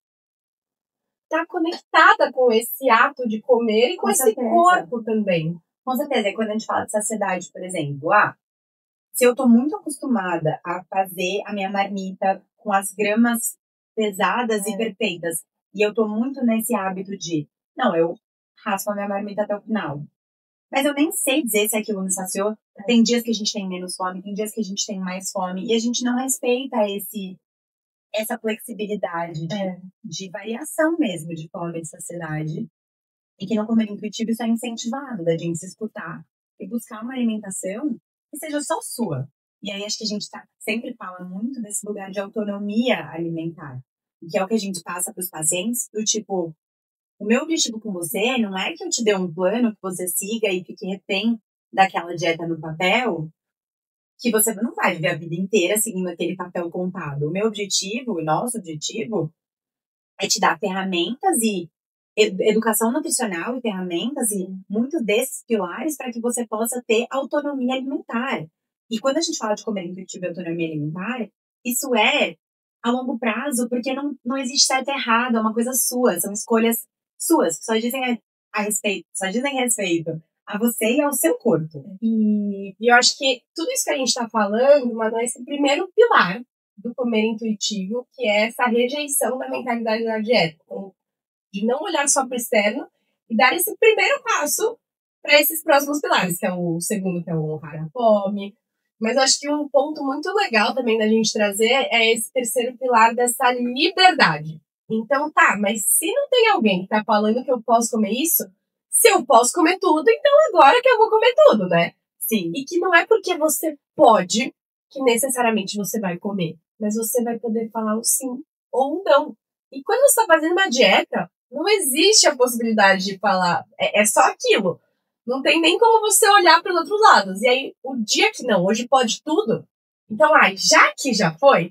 estar conectada com esse ato de comer e com esse corpo também. Com certeza. E quando a gente fala de saciedade, por exemplo, se eu tô muito acostumada a fazer a minha marmita com as gramas pesadas e perfeitas, e eu tô muito nesse hábito de, não, eu raspo a minha marmita até o final. Mas eu nem sei dizer se aquilo me saciou. Tem dias que a gente tem menos fome, tem dias que a gente tem mais fome, e a gente não respeita essa flexibilidade de variação mesmo de fome e de saciedade. E que no comer intuitivo isso é incentivado, da gente se escutar e buscar uma alimentação que seja só sua. E aí acho que a gente sempre fala muito desse lugar de autonomia alimentar, que é o que a gente passa para os pacientes, do tipo, o meu objetivo com você não é que eu te dê um plano que você siga e fique refém daquela dieta no papel, que você não vai viver a vida inteira seguindo aquele papel contado. O meu objetivo, o nosso objetivo, é te dar ferramentas e educação nutricional e ferramentas e muitos desses pilares para que você possa ter autonomia alimentar. E quando a gente fala de comer intuitivo e autonomia alimentar, isso é a longo prazo, porque não existe certo e errado, é uma coisa sua, são escolhas suas, que só dizem a respeito, só dizem respeito a você e ao seu corpo. E eu acho que tudo isso que a gente está falando, mano, é esse primeiro pilar do comer intuitivo, que é essa rejeição da mentalidade da dieta. Então, de não olhar só para o externo e dar esse primeiro passo para esses próximos pilares, que é o segundo, que é o honrar a fome. Mas eu acho que um ponto muito legal também da gente trazer é esse terceiro pilar dessa liberdade. Então tá, mas se não tem alguém que tá falando que eu posso comer isso, se eu posso comer tudo, então agora que eu vou comer tudo, né? Sim. E que não é porque você pode que necessariamente você vai comer, mas você vai poder falar o sim ou um não. E quando você está fazendo uma dieta, não existe a possibilidade de falar, é só aquilo. Não tem nem como você olhar para os outros lados. E aí, o dia que não, hoje pode tudo. Então, já que já foi,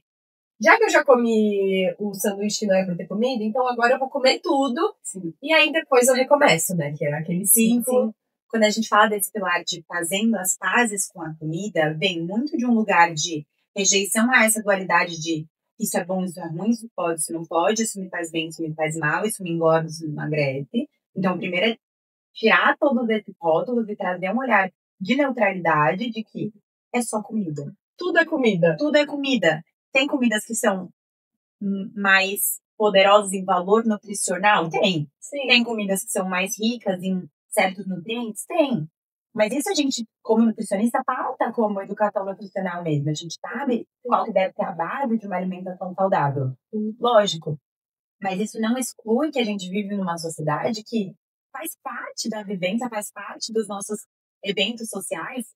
já que eu já comi o sanduíche que não é pra ter comido, então agora eu vou comer tudo. Sim. E aí depois eu recomeço, né? Que é aquele ciclo. Sim. Quando a gente fala desse pilar de fazendo as pazes com a comida, vem muito de um lugar de rejeição a essa dualidade de isso é bom, isso é ruim, isso pode, isso não pode, isso me faz bem, isso me faz mal, isso me engorda, isso me emagrece. Então, primeiro é tirar todos esses rótulos e trazer um olhar de neutralidade de que é só comida. Tudo é comida. Tudo é comida. Tem comidas que são mais poderosas em valor nutricional? Tem. Sim. Tem comidas que são mais ricas em certos nutrientes? Tem. Mas isso a gente, como nutricionista, pauta como educação nutricional mesmo. A gente sabe qual que deve ser a base de uma alimentação saudável. Lógico. Mas isso não exclui que a gente vive numa sociedade que faz parte da vivência, faz parte dos nossos eventos sociais.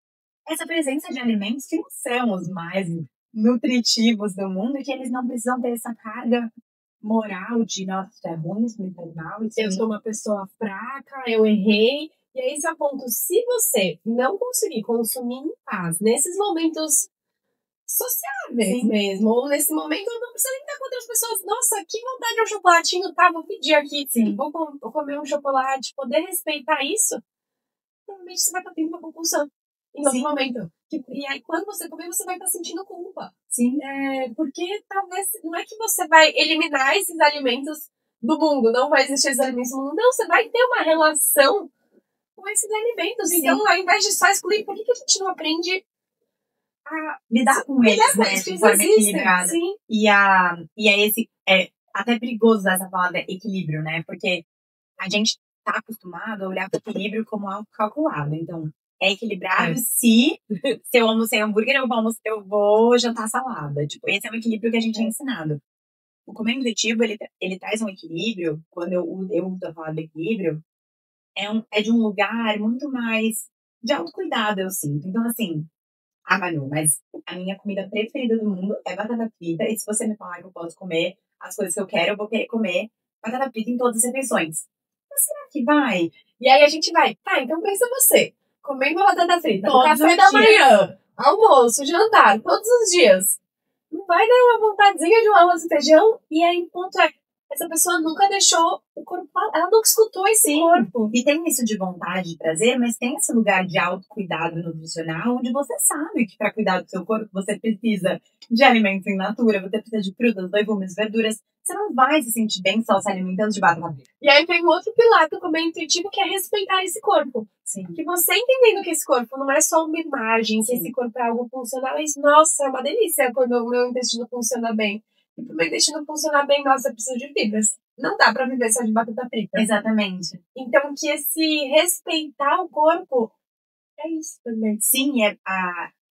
Essa presença de alimentos que não são os mais nutritivos do mundo e que eles não precisam ter essa carga moral de, nossa, isso é ruim, isso me faz mal. Eu sou uma pessoa fraca, eu errei. E aí, esse é o ponto. Se você não conseguir consumir em paz, nesses momentos sociáveis mesmo, ou nesse momento eu não preciso nem estar com outras pessoas. Nossa, que vontade de um chocolatinho, tá? Vou pedir aqui. Sim. Vou comer um chocolate. Poder respeitar isso, provavelmente você vai estar tendo uma compulsão em outro momento. E aí, quando você comer, você vai estar sentindo culpa. Sim. Porque talvez não é que você vai eliminar esses alimentos do mundo, não vai existir esses alimentos no mundo. Não, você vai ter uma relação com esses alimentos. Sim. Então, ao invés de só excluir, por que a gente não aprende a lidar com eles, né? De forma equilibrada. Sim. E é até perigoso essa palavra equilíbrio, né? Porque a gente tá acostumado a olhar para o equilíbrio como algo calculado. Então, é equilibrado se eu almocei hambúrguer, eu vou jantar salada. Tipo, esse é o equilíbrio que a gente é ensinado. O comer intuitivo, ele traz um equilíbrio. Quando eu uso a palavra equilíbrio, é de um lugar muito mais de autocuidado, eu sinto. Então, assim, Manu, mas a minha comida preferida do mundo é batata frita. E se você me falar que eu posso comer as coisas que eu quero, eu vou querer comer batata frita em todas as refeições. Mas será que vai? E aí a gente vai, tá, então pensa você, comendo batata frita, no Todos café os da dias. manhã, almoço, jantar, todos os dias. Não vai dar uma vontadezinha de um arroz e feijão? E aí, o ponto é, essa pessoa nunca deixou o corpo falar, ela nunca escutou esse corpo. E tem isso de vontade de prazer, mas tem esse lugar de autocuidado nutricional, onde você sabe que para cuidar do seu corpo você precisa de alimentos in natura, você precisa de frutas, legumes, verduras. Você não vai se sentir bem só se alimentando de batata frita. E aí vem um outro pilar do comer intuitivo, que é respeitar esse corpo. Sim. Que você entendendo que esse corpo não é só uma imagem, que esse corpo é algo funcional, mas, nossa, é uma delícia quando o meu intestino funciona bem. E pro meu intestino funcionar bem, nossa, eu preciso de fibras. Não dá pra viver só de batata frita. Exatamente. Então, que esse respeitar o corpo é isso também. Sim,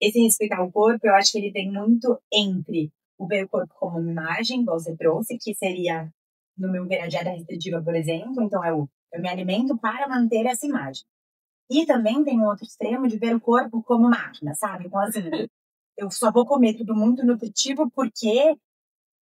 esse respeitar o corpo, eu acho que ele tem muito entre o ver o corpo como uma imagem, igual você trouxe, que seria, no meu ver, a dieta restritiva, por exemplo. Então, eu me alimento para manter essa imagem. E também tem um outro extremo de ver o corpo como máquina, sabe? Então, assim, eu só vou comer tudo muito nutritivo porque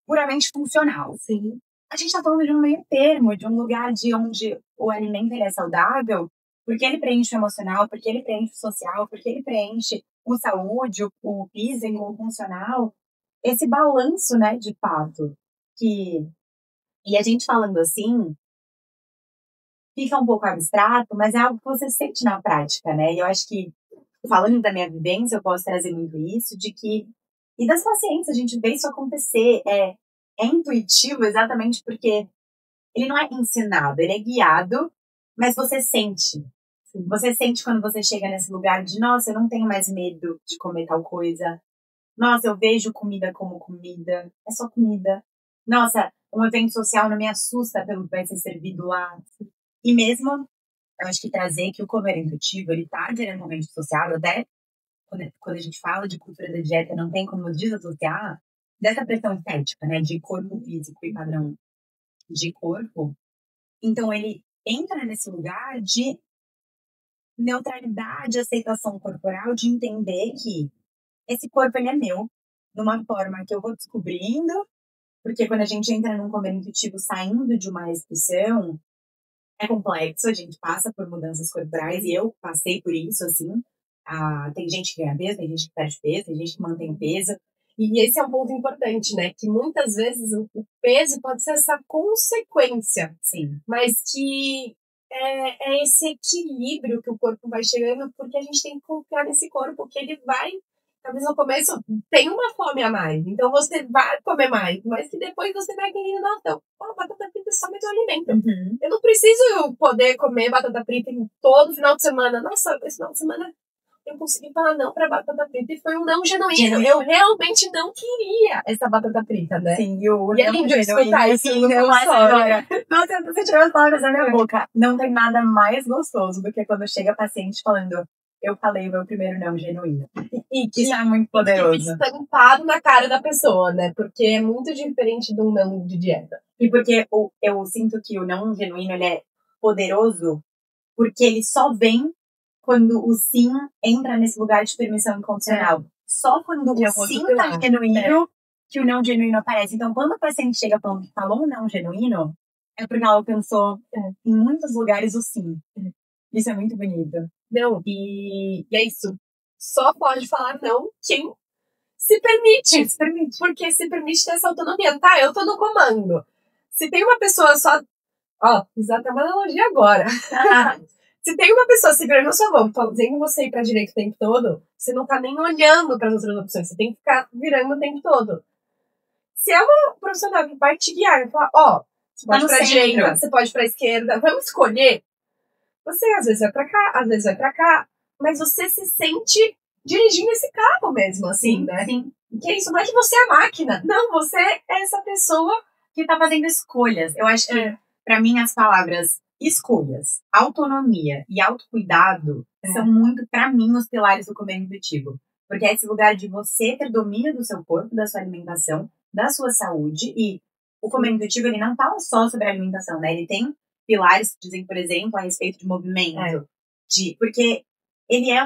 puramente funcional. Sim. A gente tá falando de um meio termo, de um lugar de onde o alimento ele é saudável, porque ele preenche o emocional, porque ele preenche o social, porque ele preenche o saúde, o físico, o funcional. Esse balanço, né, de fato. E a gente falando assim, fica um pouco abstrato, mas é algo que você sente na prática, né? E eu acho que, falando da minha vivência, eu posso trazer muito isso, de que... E das pacientes, a gente vê isso acontecer. é intuitivo exatamente porque ele não é ensinado, ele é guiado, mas você sente. Você sente quando você chega nesse lugar de, nossa, eu não tenho mais medo de comer tal coisa. Nossa, eu vejo comida como comida. É só comida. Nossa, um evento social não me assusta pelo que vai ser servido lá. E mesmo, eu acho que trazer que o comer intuitivo, ele tá diretamente associado, até quando a gente fala de cultura da dieta, não tem como desassociar dessa pressão estética, né, de corpo físico e padrão de corpo. Então, ele entra nesse lugar de neutralidade, aceitação corporal, de entender que esse corpo ele é meu, de uma forma que eu vou descobrindo, porque quando a gente entra num comer intuitivo saindo de uma restrição, é complexo, a gente passa por mudanças corporais, e eu passei por isso, assim. Tem gente que ganha peso, tem gente que perde peso, tem gente que mantém o peso. E esse é um ponto importante, né? Que muitas vezes o peso pode ser essa consequência. Sim. Mas que é esse equilíbrio que o corpo vai chegando, porque a gente tem que confiar nesse corpo, que ele vai, talvez no começo, tem uma fome a mais. Então você vai comer mais, mas que depois você vai querendo, não, então, batata frita é só meu alimento. Uhum. Eu não preciso poder comer batata frita todo final de semana. Nossa, esse final de semana eu consegui falar não pra batata frita e foi um não genuíno. Eu realmente não queria essa batata frita, né? Sim, e é lindo escutar isso no agora. Nossa, você tirou as palavras da minha boca. Não tem nada mais gostoso do que quando chega paciente falando, eu falei o meu primeiro não genuíno. E que isso é muito poderoso. Estampado na cara da pessoa, né? Porque é muito diferente de um não de dieta. E porque eu sinto que o não genuíno, ele é poderoso porque ele só vem quando o sim entra nesse lugar de permissão incondicional. Só quando o sim tá genuíno que o não genuíno aparece. Então, quando o paciente chega falando que falou um não genuíno, é porque ela pensou em muitos lugares o sim. Isso é muito bonito. Não, e é isso. Só pode falar não quem se permite. Porque se permite ter essa autonomia. Tá, eu tô no comando. Se tem uma pessoa só... Ó, fiz até uma analogia agora. Se tem uma pessoa segurando a sua mão, fazendo você ir pra direita o tempo todo, você não tá nem olhando para as outras opções. Você tem que ficar virando o tempo todo. Se é uma profissional que vai te guiar e falar, ó, você pode ir pra direita, você pode ir pra esquerda, vamos escolher. Você às vezes vai pra cá, às vezes vai pra cá, mas você se sente dirigindo esse carro mesmo, assim, sim, né? Sim. Que é isso, não é que você é a máquina. Não, você é essa pessoa que tá fazendo escolhas. Eu acho que, pra mim, as palavras escolhas, autonomia e autocuidado são muito, pra mim, os pilares do comer intuitivo. Porque é esse lugar de você ter domínio do seu corpo, da sua alimentação, da sua saúde. E o comer intuitivo, ele não fala só sobre a alimentação, né? Ele tem pilares que dizem, por exemplo, a respeito de movimento. Porque ele é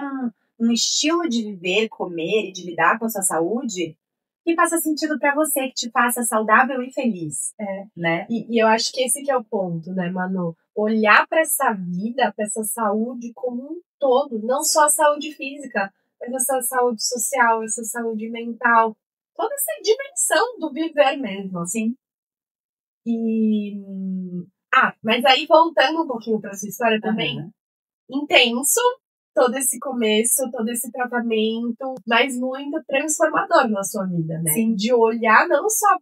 um estilo de viver, comer e de lidar com a sua saúde que faça sentido pra você, que te faça saudável e feliz. Né? E eu acho que esse que é o ponto, né, Manu? Olhar pra essa vida, pra essa saúde como um todo. Não só a saúde física, mas essa saúde social, essa saúde mental. Toda essa dimensão do viver mesmo, assim. Mas aí voltando um pouquinho pra sua história também. Intenso, todo esse começo, todo esse tratamento, mas muito transformador na sua vida, né? Sim. De olhar não só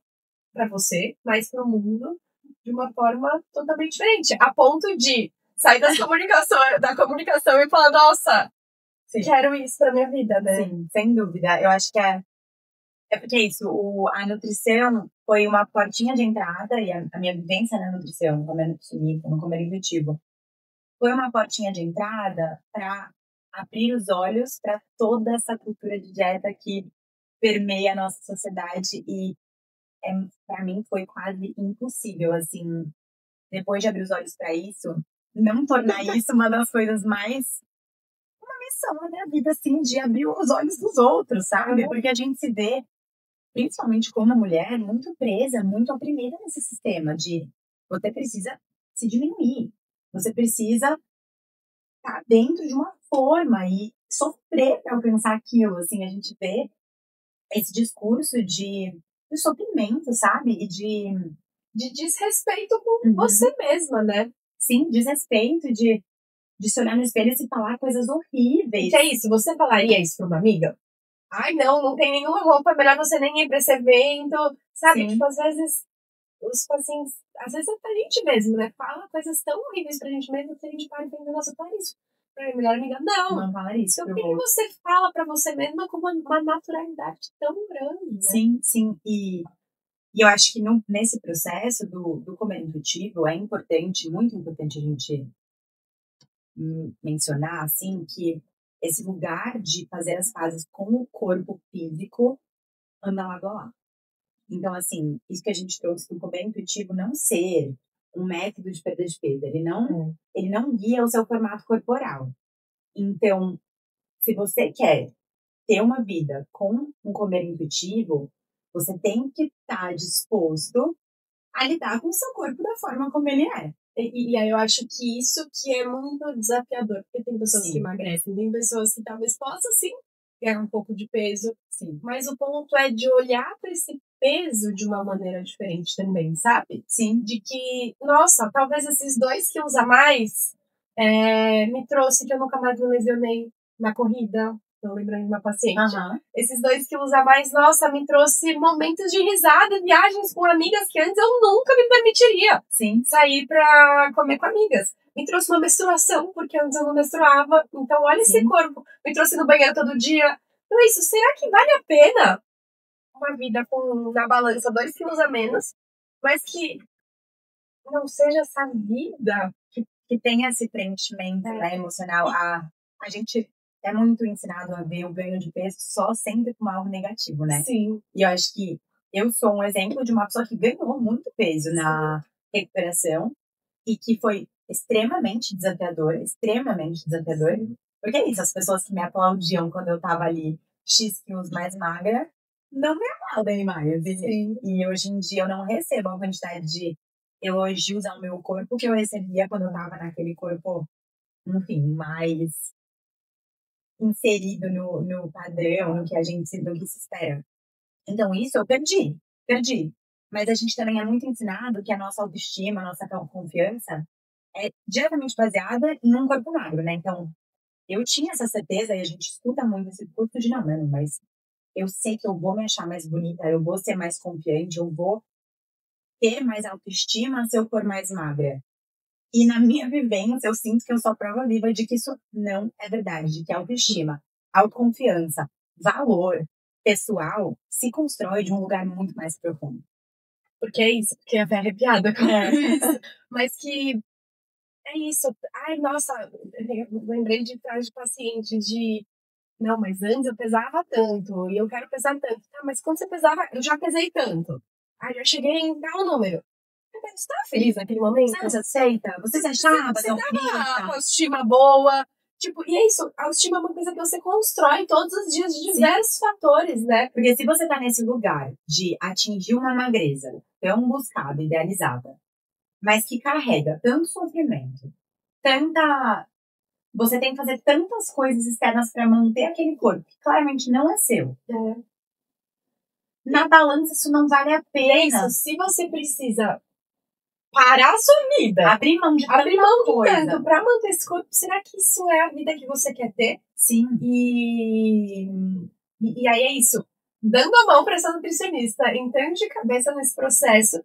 pra você, mas pro mundo de uma forma totalmente diferente. A ponto de sair da comunicação e falar, nossa, quero isso pra minha vida, né? Sim, sem dúvida. Eu acho que é porque é isso, a nutrição foi uma portinha de entrada, e a minha vivência na nutrição, como é nutricionista, no comer intuitivo, foi uma portinha de entrada para abrir os olhos para toda essa cultura de dieta que permeia a nossa sociedade. E para mim foi quase impossível, assim, depois de abrir os olhos para isso, não tornar isso uma das coisas mais... uma missão na minha vida, assim, de abrir os olhos dos outros, sabe? Porque a gente se vê, principalmente como mulher, muito presa, muito oprimida nesse sistema de você precisa se diminuir, você precisa estar dentro de uma forma e sofrer para alcançar aquilo, assim, a gente vê esse discurso de sofrimento, sabe? E de desrespeito com você mesma, né? Sim, desrespeito, de se olhar no espelho e se falar coisas horríveis. Que é isso? Você falaria isso pra uma amiga? Ai, não tem nenhuma roupa, é melhor você nem ir pra esse evento, sabe? Sim. Tipo, às vezes, os pacientes, às vezes até a gente mesmo, né? Fala coisas tão horríveis pra gente mesmo que a gente para e pensa, nossa, fala isso pra minha melhor amiga. Não fala isso. Então, por que você fala pra você mesma com uma naturalidade tão grande, né? Sim. E eu acho que nesse processo do comer intuitivo é importante, muito importante a gente mencionar, assim, que esse lugar de fazer as pazes com o corpo físico anda lado a lado. Então, assim, isso que a gente trouxe do comer intuitivo não ser um método de perda de peso, ele não guia o seu formato corporal. Então, se você quer ter uma vida com um comer intuitivo, você tem que estar disposto a lidar com o seu corpo da forma como ele é. E aí eu acho que isso que é muito desafiador, porque tem pessoas que emagrecem, tem pessoas que talvez possam sim ganhar um pouco de peso, mas o ponto é de olhar para esse peso de uma maneira diferente também, sabe? Sim. De que, nossa, talvez esses 2 quilos a mais me trouxe que eu nunca mais me lesionei na corrida. Tô lembrando de uma paciente. Esses 2 quilos a mais, nossa, me trouxe momentos de risada, viagens com amigas que antes eu nunca me permitiria sair pra comer com amigas. Me trouxe uma menstruação, porque antes eu não menstruava. Então, olha esse corpo. Me trouxe no banheiro todo dia. Então é isso. Será que vale a pena uma vida com, na balança, 2 quilos a menos, mas que não seja essa vida que tenha esse preenchimento emocional? A gente é muito ensinado a ver o ganho de peso só sempre como algo negativo, né? Sim. E eu acho que eu sou um exemplo de uma pessoa que ganhou muito peso na recuperação e que foi extremamente desafiador. Porque é isso, as pessoas que me aplaudiam quando eu tava ali X quilos mais magra, não me aplaudem mais. E hoje em dia eu não recebo a quantidade de elogios ao meu corpo que eu recebia quando eu tava naquele corpo, enfim, mais inserido no padrão, no que se espera. Então isso eu perdi. Mas a gente também é muito ensinado que a nossa autoestima, a nossa confiança é diretamente baseada em um corpo magro, né? Então, eu tinha essa certeza, e a gente escuta muito esse discurso de não, mas eu sei que eu vou me achar mais bonita, eu vou ser mais confiante, eu vou ter mais autoestima se eu for mais magra. E na minha vivência, eu sinto que eu sou prova viva de que isso não é verdade, de que a autoestima, autoconfiança, valor pessoal se constrói de um lugar muito mais profundo. Porque é isso, porque é arrepiada com isso. Mas que é isso. Ai, nossa, eu lembrei de trás de paciente de não, mas antes eu pesava tanto e eu quero pesar tanto. Tá, mas quando você pesava, eu já pesei tanto. Aí eu cheguei em tal número. Você estava feliz naquele momento? Você aceita? Você se achava tão feliz? Você tava com autoestima boa. Tipo, e é isso, a autoestima é uma coisa que você constrói todos os dias de diversos fatores, né? Porque se você tá nesse lugar de atingir uma magreza tão buscada, idealizada, mas que carrega tanto sofrimento, você tem que fazer tantas coisas externas para manter aquele corpo, que claramente não é seu. Na balança, isso não vale a pena. É isso, se você precisa parar a sua vida, abrir mão de tanto pra manter esse corpo, será que isso é a vida que você quer ter? Sim. E aí é isso. Dando a mão pra essa nutricionista, entrando de cabeça nesse processo,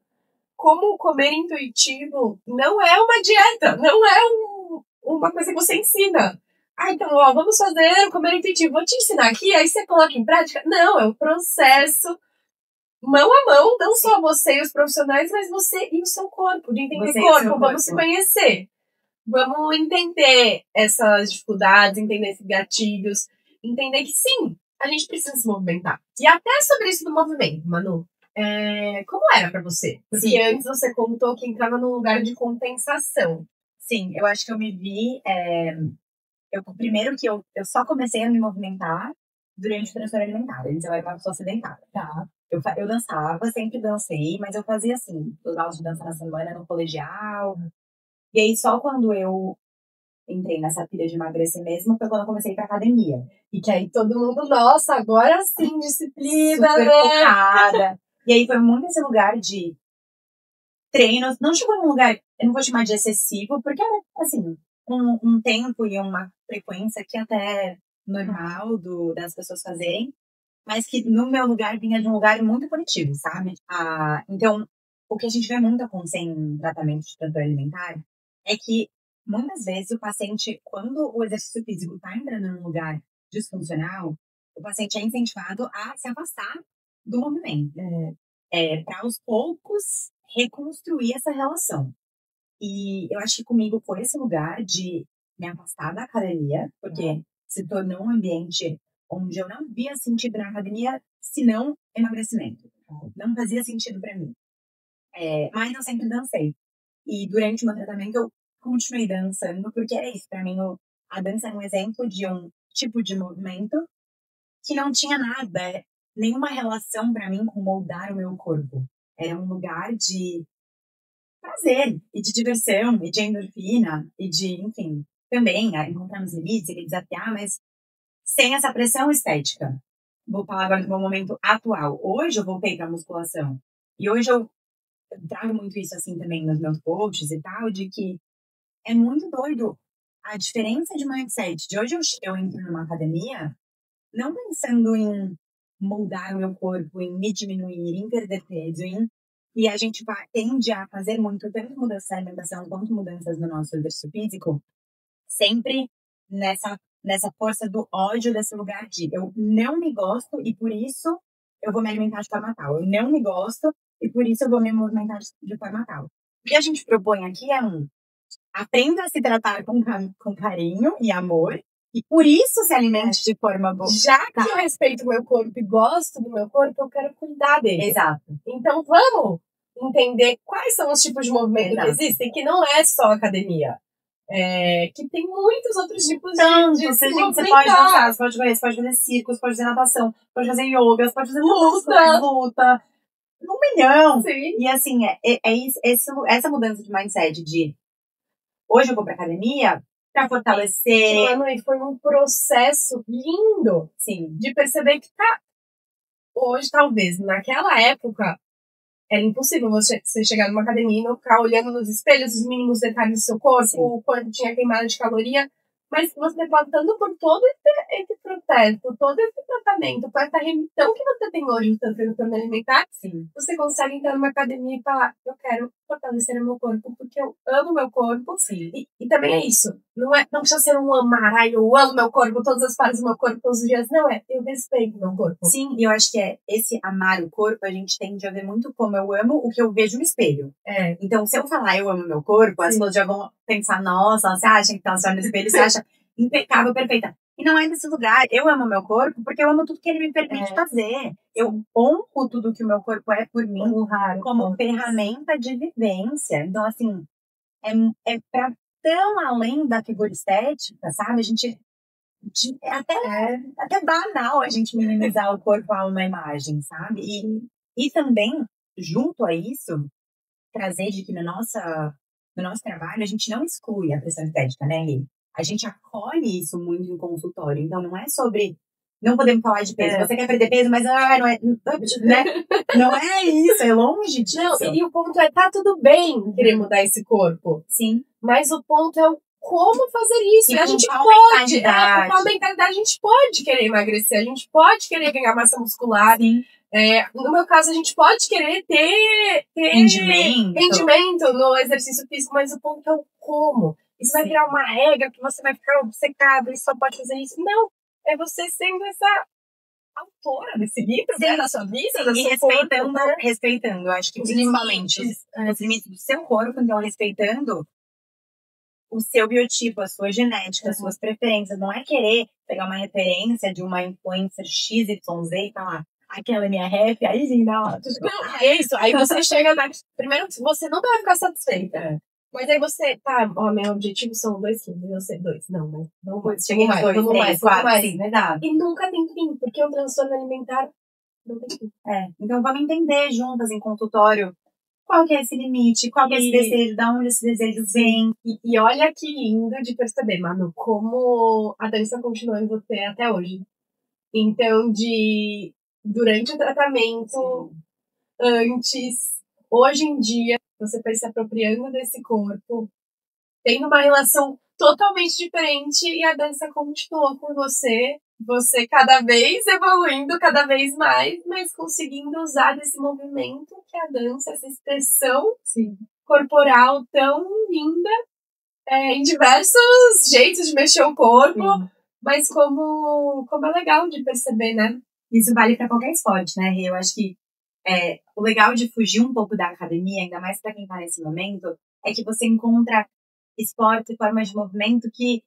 como comer intuitivo não é uma dieta, não é uma coisa que você ensina. Então, vamos fazer comer intuitivo. Vou te ensinar aqui, aí você coloca em prática. Não, é um processo mão a mão, não só você e os profissionais, mas você e o seu corpo, de entender corpo, vamos se conhecer. Vamos entender essas dificuldades, entender esses gatilhos, entender que sim, a gente precisa se movimentar. E até sobre isso do movimento, Manu, como era pra você? Porque antes você contou que entrava num lugar de compensação. Sim, eu acho que eu me vi... primeiro que eu só comecei a me movimentar durante o transtorno alimentar. Antes eu era uma pessoa sedentária. Tá. Eu dançava, sempre dancei, mas eu fazia assim, os aulas de dança na semana no colegial. E aí só quando eu entrei nessa pilha de emagrecer mesmo foi quando eu comecei a ir pra academia. E que aí todo mundo, nossa, agora sim, disciplina, super né? focada. E aí foi muito esse lugar de treinos. Não chegou num lugar, eu não vou chamar de excessivo, porque era assim, um tempo e uma frequência que até é normal das pessoas fazerem. mas que no meu lugar vinha de um lugar muito punitivo, sabe? Então, o que a gente vê muito acontecer em tratamento de transtorno alimentar é que muitas vezes o paciente, quando o exercício físico está entrando num lugar disfuncional, o paciente é incentivado a se afastar do movimento, para aos poucos reconstruir essa relação. E eu acho que comigo foi esse lugar de me afastar da academia, porque se tornou um ambiente onde eu não via sentido na academia, senão emagrecimento. Não fazia sentido para mim. Mas eu sempre dancei. E durante o meu tratamento eu continuei dançando, porque era isso. Para mim, a dança é um exemplo de um tipo de movimento que não tinha nada, nenhuma relação para mim com moldar o meu corpo. Era um lugar de prazer, e de diversão, e de endorfina, e de, enfim, também encontrar nos limites, e desafiar, mas sem essa pressão estética. Vou falar agora do meu momento atual. Hoje eu voltei para musculação. E hoje eu trago muito isso assim também nos meus posts e tal, de que é muito doido a diferença de mindset. De hoje eu entro numa academia não pensando em moldar o meu corpo, em me diminuir, em perder peso, e a gente tende a fazer muito, tanto mudanças na alimentação quanto mudanças no nosso exercício físico, sempre nessa força do ódio, desse lugar de eu não me gosto e por isso eu vou me alimentar de forma tal. Eu não me gosto e por isso eu vou me movimentar de forma tal. O que a gente propõe aqui é aprenda a se tratar com carinho e amor, e por isso se alimente de forma boa. Já que eu respeito o meu corpo e gosto do meu corpo, eu quero cuidar dele. Exato. Então vamos entender quais são os tipos de movimento que existem, que não é só academia. Que tem muitos outros tipos de você pode dançar, você pode correr, você pode fazer circo, você pode fazer natação, você pode fazer yoga, você pode fazer luta. 1 milhão. Sim. E assim, essa mudança de mindset de hoje eu vou pra academia pra fortalecer. Mano, e foi um processo lindo, Sim, de perceber que hoje, talvez, naquela época, era impossível você chegar numa academia e não ficar olhando nos espelhos os mínimos detalhes do seu corpo, o quanto tinha queimada de caloria. Mas você passando por todo esse processo, todo esse tratamento, com essa remissão que você tem hoje no seu transtorno alimentar, você consegue entrar numa academia e falar, eu quero fortalecer o meu corpo, porque eu amo meu corpo. E também é isso. Não precisa ser um amar, eu amo meu corpo, todas as partes do meu corpo, todos os dias. Não, eu respeito meu corpo. Sim, e eu acho que esse amar o corpo, a gente tende a ver muito como eu amo o que eu vejo no espelho. Então, se eu falar eu amo meu corpo, as pessoas já vão pensar, nossa, você acha que tá no espelho, você acha impecável, perfeita. E não é desse lugar. Eu amo meu corpo porque eu amo tudo que ele me permite fazer. Eu honro tudo que o meu corpo é por mim como ferramenta de vivência. Então, assim, é pra tão além da figura estética, sabe? A gente... até banal a gente minimizar o corpo a uma imagem, sabe? E também, junto a isso, trazer de que no nosso trabalho a gente não exclui a questão estética, né, Rê? A gente acolhe isso muito em consultório. Então, não é sobre... Não podemos falar de peso. Você quer perder peso, mas não é, né? Não é isso, é longe disso. Não, e o ponto é, tá tudo bem querer mudar esse corpo. Sim. Mas o ponto é como fazer isso. E a gente pode, com a mentalidade, a gente pode querer emagrecer, a gente pode querer ganhar massa muscular. Sim. No meu caso, a gente pode querer ter rendimento no exercício físico, mas o ponto é o como. Isso vai virar uma regra que você vai ficar obcecado e só pode fazer isso. Não, é você sendo essa autora desse livro, da sua vida, da sua respeitando, corpo, né? respeitando, eu acho que principalmente os limites do seu corpo, então respeitando o seu biotipo, a sua genética, as suas preferências. Não é querer pegar uma referência de uma influencer XYZ e falar, aquela é minha ref, aí sim, não. É isso, aí você chega na... Primeiro, você não vai ficar satisfeita. Mas aí você, meu objetivo são 2 quilos, eu sei 2. Não, mas vamos cheguei mais, 2, 3, 4, sim, verdade. E nunca tem fim, porque o transtorno alimentar não tem fim. Então vamos entender juntas em consultório qual que é esse limite, qual que é esse desejo, de onde esse desejo vem. E olha que lindo de perceber, Manu, como a dança continua em você até hoje. Então, durante o tratamento, antes, hoje em dia, você foi se apropriando desse corpo, tendo uma relação totalmente diferente e a dança continuou com você você cada vez evoluindo cada vez mais, mas conseguindo usar desse movimento que é a dança, essa expressão corporal tão linda, em diversos jeitos de mexer o corpo, mas como é legal de perceber, né? Isso vale para qualquer esporte, né, Rê? Eu acho que o legal de fugir um pouco da academia, ainda mais para quem tá nesse momento, é que você encontra esporte e formas de movimento que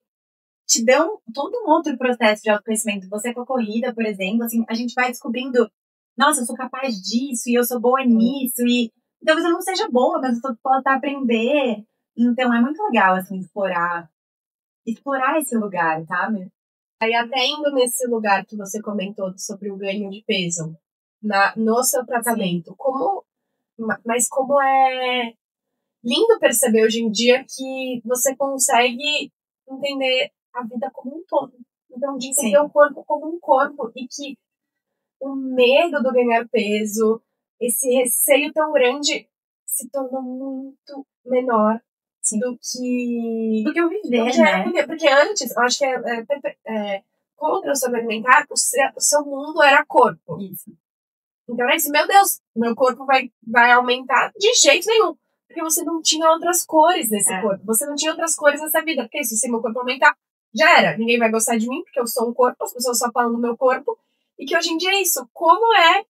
te dão todo um outro processo de autoconhecimento. Você com a corrida, por exemplo, assim, a gente vai descobrindo, nossa, eu sou capaz disso, e eu sou boa nisso, e talvez eu não seja boa, mas eu tô disposta a aprender. Então é muito legal, assim, explorar esse lugar, sabe? Aí até indo nesse lugar que você comentou sobre o ganho de peso no seu tratamento, mas como é lindo perceber hoje em dia que você consegue entender a vida como um todo. Então, de entender o corpo como um corpo e que o medo do ganhar peso, esse receio tão grande se tornou muito menor do que o viver, né? Porque antes, eu acho que com o transtorno alimentar, o seu mundo era corpo. Isso. Então era isso, meu Deus, meu corpo vai aumentar de jeito nenhum. Porque você não tinha outras cores nesse corpo. Você não tinha outras cores nessa vida. Porque isso, se meu corpo aumentar, já era. Ninguém vai gostar de mim, porque eu sou um corpo, as pessoas só falam do meu corpo. E que hoje em dia é isso. Como é?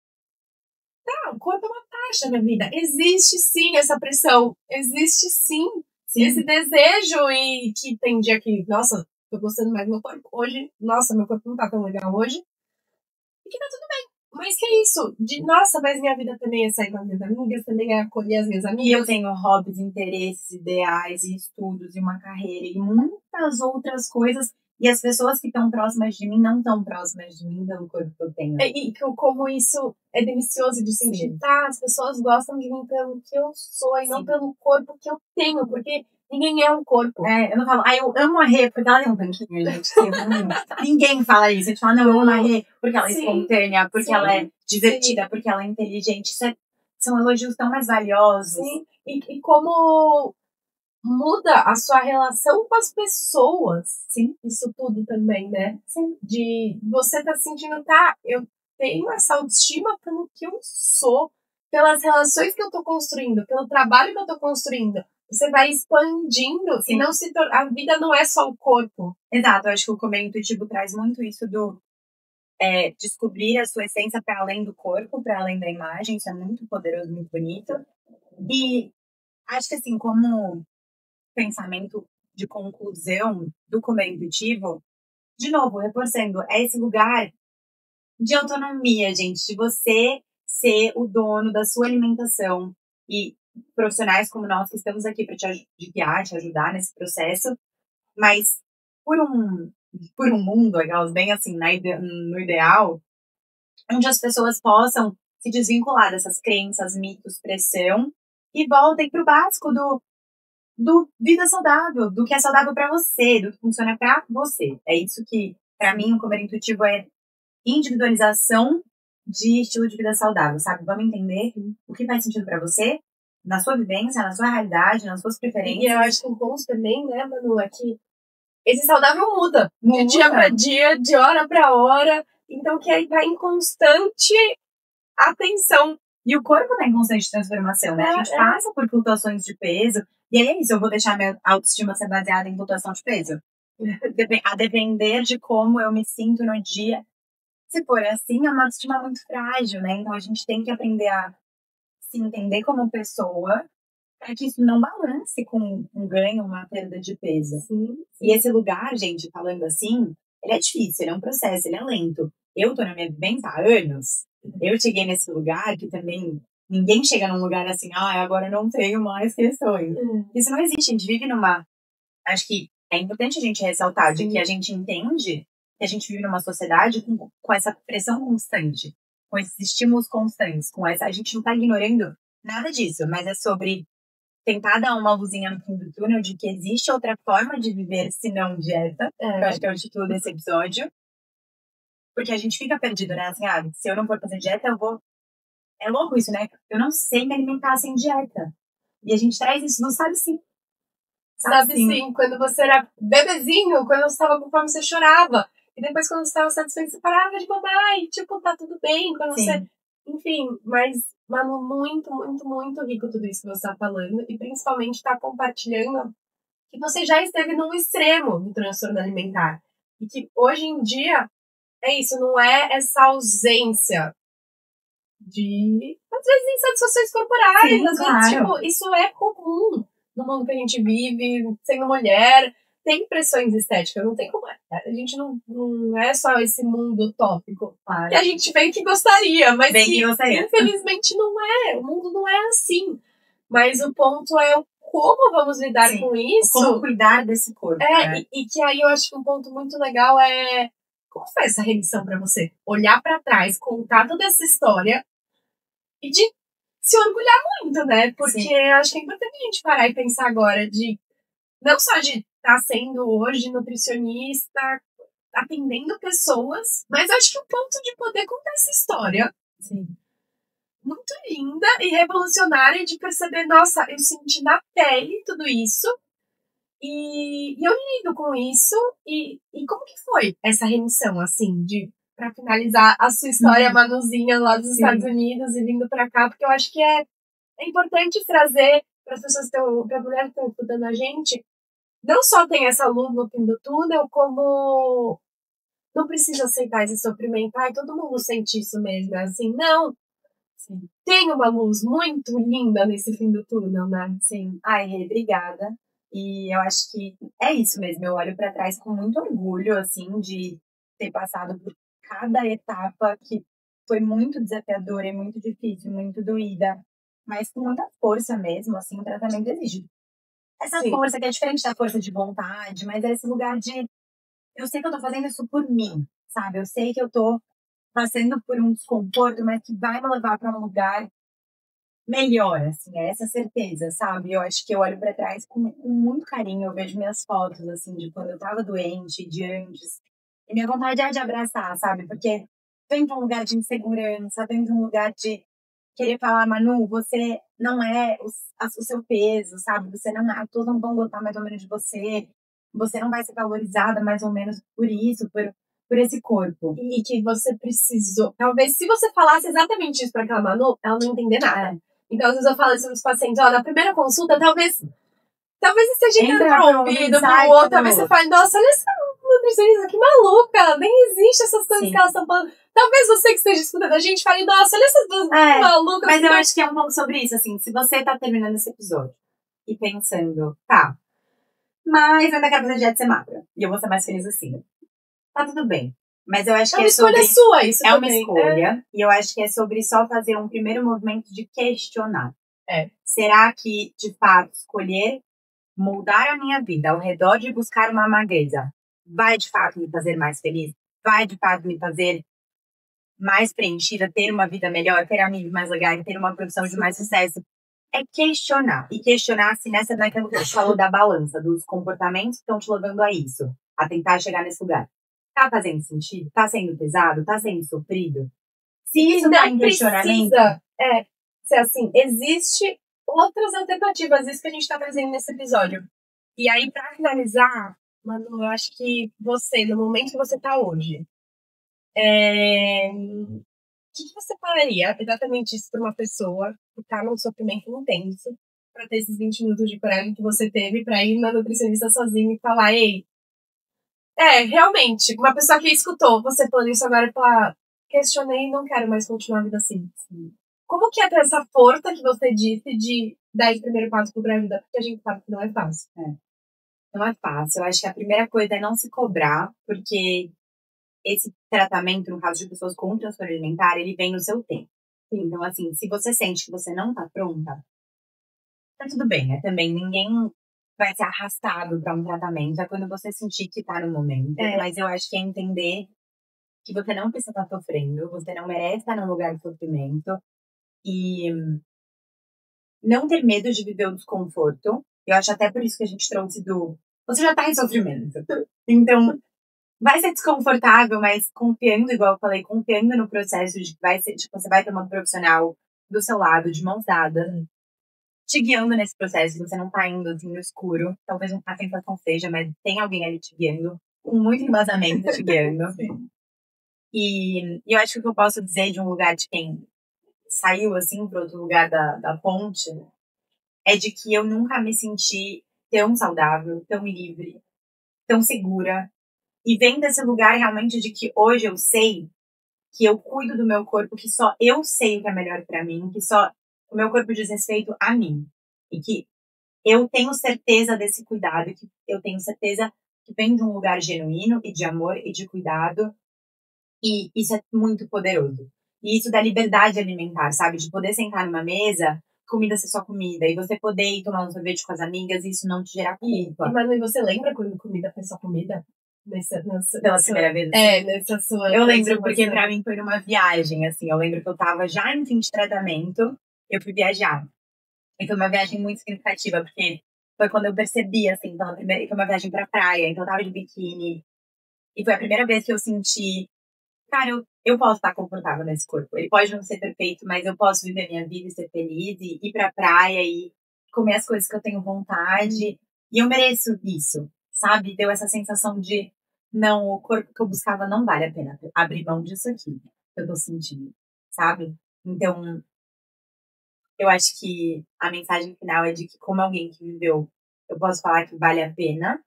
O corpo é uma taxa na vida. Existe sim essa pressão. Existe sim esse desejo. E que tem dia que, nossa, tô gostando mais do meu corpo. Hoje, nossa, meu corpo não tá tão legal hoje. E que tá tudo bem. Mas que é isso? Nossa, mas minha vida também é sair com as minhas amigas, também é acolher as minhas amigas. E eu tenho hobbies, interesses, ideais, e estudos, e uma carreira, e muitas outras coisas. E as pessoas que estão próximas de mim não estão próximas de mim pelo corpo que eu tenho. E como isso é delicioso de sentir. Tá, as pessoas gostam de mim pelo que eu sou e não pelo corpo que eu tenho, porque ninguém é um corpo. Eu não falo, eu amo a Rê porque ela tem um tanquinho, gente. Ninguém fala isso. A gente fala, não, eu amo a Rê porque ela é espontânea, porque ela é divertida, porque ela é inteligente. São elogios tão mais valiosos. Sim, e como muda a sua relação com as pessoas. Sim. Isso tudo também, né? Sim. De você tá sentindo, eu tenho essa autoestima pelo que eu sou, pelas relações que eu tô construindo, pelo trabalho que eu tô construindo. Você vai expandindo e não a vida não é só o corpo. Exato, eu acho que o Comer Intuitivo traz muito isso do descobrir a sua essência para além do corpo, para além da imagem. Isso é muito poderoso, muito bonito. E acho que assim, como pensamento de conclusão do Comer Intuitivo, de novo, reforçando, é esse lugar de autonomia, gente, de você ser o dono da sua alimentação e profissionais como nós que estamos aqui para te guiar, te ajudar nesse processo, mas por um mundo, aquelas bem assim, no ideal, onde as pessoas possam se desvincular dessas crenças, mitos, pressão e voltem para o básico do vida saudável, do que é saudável para você, do que funciona para você. É isso que, para mim, o Comer Intuitivo é individualização de estilo de vida saudável, sabe? Vamos entender o que faz sentido para você, na sua vivência, na sua realidade, nas suas preferências. E eu acho que o bom também, né, Manu, é que esse saudável muda. De dia para dia, de hora para hora. Então, que aí tá em constante atenção. E o corpo tá em constante transformação, né? A gente passa por flutuações de peso. E aí é isso, eu vou deixar minha autoestima ser baseada em flutuação de peso. A depender de como eu me sinto no dia. Se for assim, é uma autoestima muito frágil, né? Então a gente tem que aprender a se entender como pessoa para que isso não balance com um ganho, uma perda de peso. Sim. E esse lugar, gente, falando assim, ele é difícil, ele é um processo, ele é lento. Eu tô na minha vivência há anos. Eu cheguei nesse lugar que também ninguém chega num lugar assim, agora eu não tenho mais questões. Isso não existe, a gente vive numa... Acho que é importante a gente ressaltar de que a gente entende que a gente vive numa sociedade com essa pressão constante, com esses estímulos constantes, a gente não tá ignorando nada disso, mas é sobre tentar dar uma luzinha no fim do túnel de que existe outra forma de viver senão dieta. Eu acho que é o título desse episódio. Porque a gente fica perdido, né? Assim, se eu não for fazer dieta, eu vou... É louco isso, né? Eu não sei me alimentar sem dieta. E a gente traz isso, não sabe sim. Sabe sim. Quando você era bebezinho, quando você estava com fome, você chorava. E depois, quando você tava satisfeito, você parava de mamar e, tipo, tá tudo bem. Quando você... Enfim, mas, mano, muito, muito, muito rico tudo isso que você tá falando. E principalmente tá compartilhando que você já esteve num extremo do transtorno alimentar. E que hoje em dia, é isso, não é essa ausência às vezes, insatisfações corporais. Sim, às vezes, claro. tipo, isso é comum no mundo que a gente vive, sendo mulher. Tem pressões estéticas, não tem como. A gente não é só esse mundo utópico que a gente bem que gostaria, mas que infelizmente não é. O mundo não é assim. Mas o ponto é como vamos lidar com isso. Como cuidar desse corpo. E que aí eu acho que um ponto muito legal é como foi essa remissão pra você? Olhar pra trás, contar toda essa história e de se orgulhar muito, né? Porque acho que é importante a gente parar e pensar agora não só de estar sendo hoje nutricionista, atendendo pessoas, mas acho que o ponto de poder contar essa história muito linda e revolucionária de perceber, nossa, eu senti na pele tudo isso e eu lido com isso e como que foi essa remissão, assim, pra finalizar a sua história, Manuzinha, lá dos Estados Unidos e vindo pra cá, porque eu acho que é importante trazer para as pessoas, para a mulher que estão escutando a gente, não só tem essa luz no fim do túnel, como não precisa aceitar esse sofrimento. Ai, todo mundo sente isso mesmo, é assim, não. Tem uma luz muito linda nesse fim do túnel, né? Sim. Ai, Rê, obrigada. E eu acho que é isso mesmo. Eu olho para trás com muito orgulho, assim, de ter passado por cada etapa que foi muito desafiadora e muito difícil, muito doída, mas com muita força mesmo, assim, o tratamento exige. Essa força que é diferente da força de vontade, mas é esse lugar de eu sei que eu tô fazendo isso por mim, sabe? Eu sei que eu tô passando por um desconforto, mas que vai me levar para um lugar melhor, assim, é essa certeza, sabe? Eu acho que eu olho pra trás com muito carinho, eu vejo minhas fotos, assim, de quando eu tava doente, de antes. E minha vontade é de abraçar, sabe? Porque vem de um lugar de insegurança, vem de um lugar de querer falar, Manu, você não é o seu peso, sabe? Você não é, todos não vão gostar mais ou menos de você. Você não vai ser valorizada mais ou menos por isso, por esse corpo. E que você precisou. Talvez se você falasse exatamente isso pra aquela Manu, ela não ia entender nada. Então, às vezes eu falo isso pros pacientes, ó, na primeira consulta, talvez esteja entrando pra um ouvido, pro outro, talvez você fale, nossa, olha essa nutricionista, que maluca, nem existe essas coisas que elas estão falando. Talvez você que esteja escutando a gente fale, nossa, olha essas duas malucas. Mas eu acho que é um pouco sobre isso, assim, se você tá terminando esse episódio e pensando, tá, mas ainda quero fazer dieta de ser magra, e eu vou ser mais feliz assim, tá tudo bem. Mas eu acho que é uma escolha sua, isso é também. uma escolha. E eu acho que é sobre só fazer um primeiro movimento de questionar. Será que, de fato, escolher moldar a minha vida ao redor de buscar uma magreza vai, de fato, me fazer mais feliz? Vai, de fato, me fazer mais preenchida, ter uma vida melhor, ter amigos mais legais, ter uma profissão de mais sucesso? É questionar. E questionar, assim, naquilo que a gente falou da balança, dos comportamentos que estão te levando a isso, a tentar chegar nesse lugar. Tá fazendo sentido? Tá sendo pesado? Tá sendo sofrido? Se isso tá em questionamento... ser assim, existe outras alternativas, isso que a gente tá trazendo nesse episódio. E aí, pra finalizar, Manu, eu acho que você, no momento que você tá hoje, o que você falaria exatamente isso pra uma pessoa que tá num sofrimento intenso, pra ter esses 20 minutos de coragem que você teve pra ir na nutricionista sozinho e falar, ei, realmente, uma pessoa que escutou você falando isso agora e falar, questionei e não quero mais continuar a vida assim. Como que é ter essa força que você disse de dar esse primeiro passo pro grávida? Porque a gente sabe que não é fácil. Não é fácil. Eu acho que a primeira coisa é não se cobrar, porque esse tratamento, no caso de pessoas com transtorno alimentar, ele vem no seu tempo. Então, assim, se você sente que você não tá pronta, tá tudo bem, né? Também ninguém vai ser arrastado para um tratamento. É quando você sentir que tá no momento. Mas eu acho que é entender que você não precisa estar sofrendo, você não merece estar num lugar de sofrimento. E não ter medo de viver o desconforto. Eu acho até por isso que a gente trouxe você já tá em sofrimento. Então, vai ser desconfortável, mas confiando, igual eu falei, confiando no processo de que vai ser, tipo, você vai ter uma profissional do seu lado, de mãos dadas, te guiando nesse processo. Você não tá indo assim no escuro. Talvez a sensação seja, mas tem alguém ali te guiando. com muito embasamento te guiando. E eu acho que o que eu posso dizer de um lugar de quem saiu, assim, para outro lugar da ponte, é de que eu nunca me senti tão saudável, tão livre, tão segura. E vem desse lugar realmente de que hoje eu sei que eu cuido do meu corpo, que só eu sei o que é melhor pra mim, que só o meu corpo diz respeito a mim. E que eu tenho certeza desse cuidado, que eu tenho certeza que vem de um lugar genuíno e de amor e de cuidado. E isso é muito poderoso. E isso dá liberdade alimentar, sabe? De poder sentar numa mesa, comida ser só comida, e você poder ir tomar um sorvete com as amigas e isso não te gerar culpa. E Manu, você lembra quando comida foi só comida? Pela primeira vez? Nessa sua... Eu lembro, porque pra mim foi numa viagem, assim. Eu lembro que eu tava já em fim de tratamento, eu fui viajar. E foi uma viagem muito significativa, porque foi quando eu percebi, assim, foi uma viagem pra praia, então eu tava de biquíni. E foi a primeira vez que eu senti, cara, eu posso estar confortável nesse corpo. Ele pode não ser perfeito, mas eu posso viver minha vida e ser feliz, e ir pra praia e comer as coisas que eu tenho vontade. E eu mereço isso, sabe? Deu essa sensação de, não, o corpo que eu buscava não vale a pena abrir mão disso aqui, que eu tô sentindo, sabe? Então, eu acho que a mensagem final é de que, como alguém que viveu, eu posso falar que vale a pena.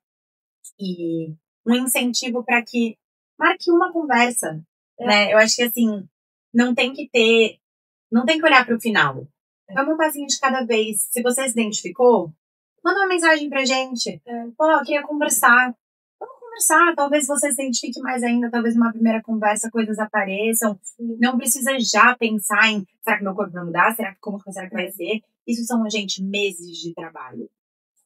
E um incentivo para que marque uma conversa, né? Eu acho que, assim, não tem que olhar para o final. Vamos um passinho de cada vez. Se você se identificou, manda uma mensagem pra gente. Pô, eu queria conversar. Vamos conversar. Talvez você se identifique mais ainda. Talvez numa primeira conversa coisas apareçam. Não precisa já pensar em, será que meu corpo vai mudar? Como será que vai ser? Isso são, gente, meses de trabalho.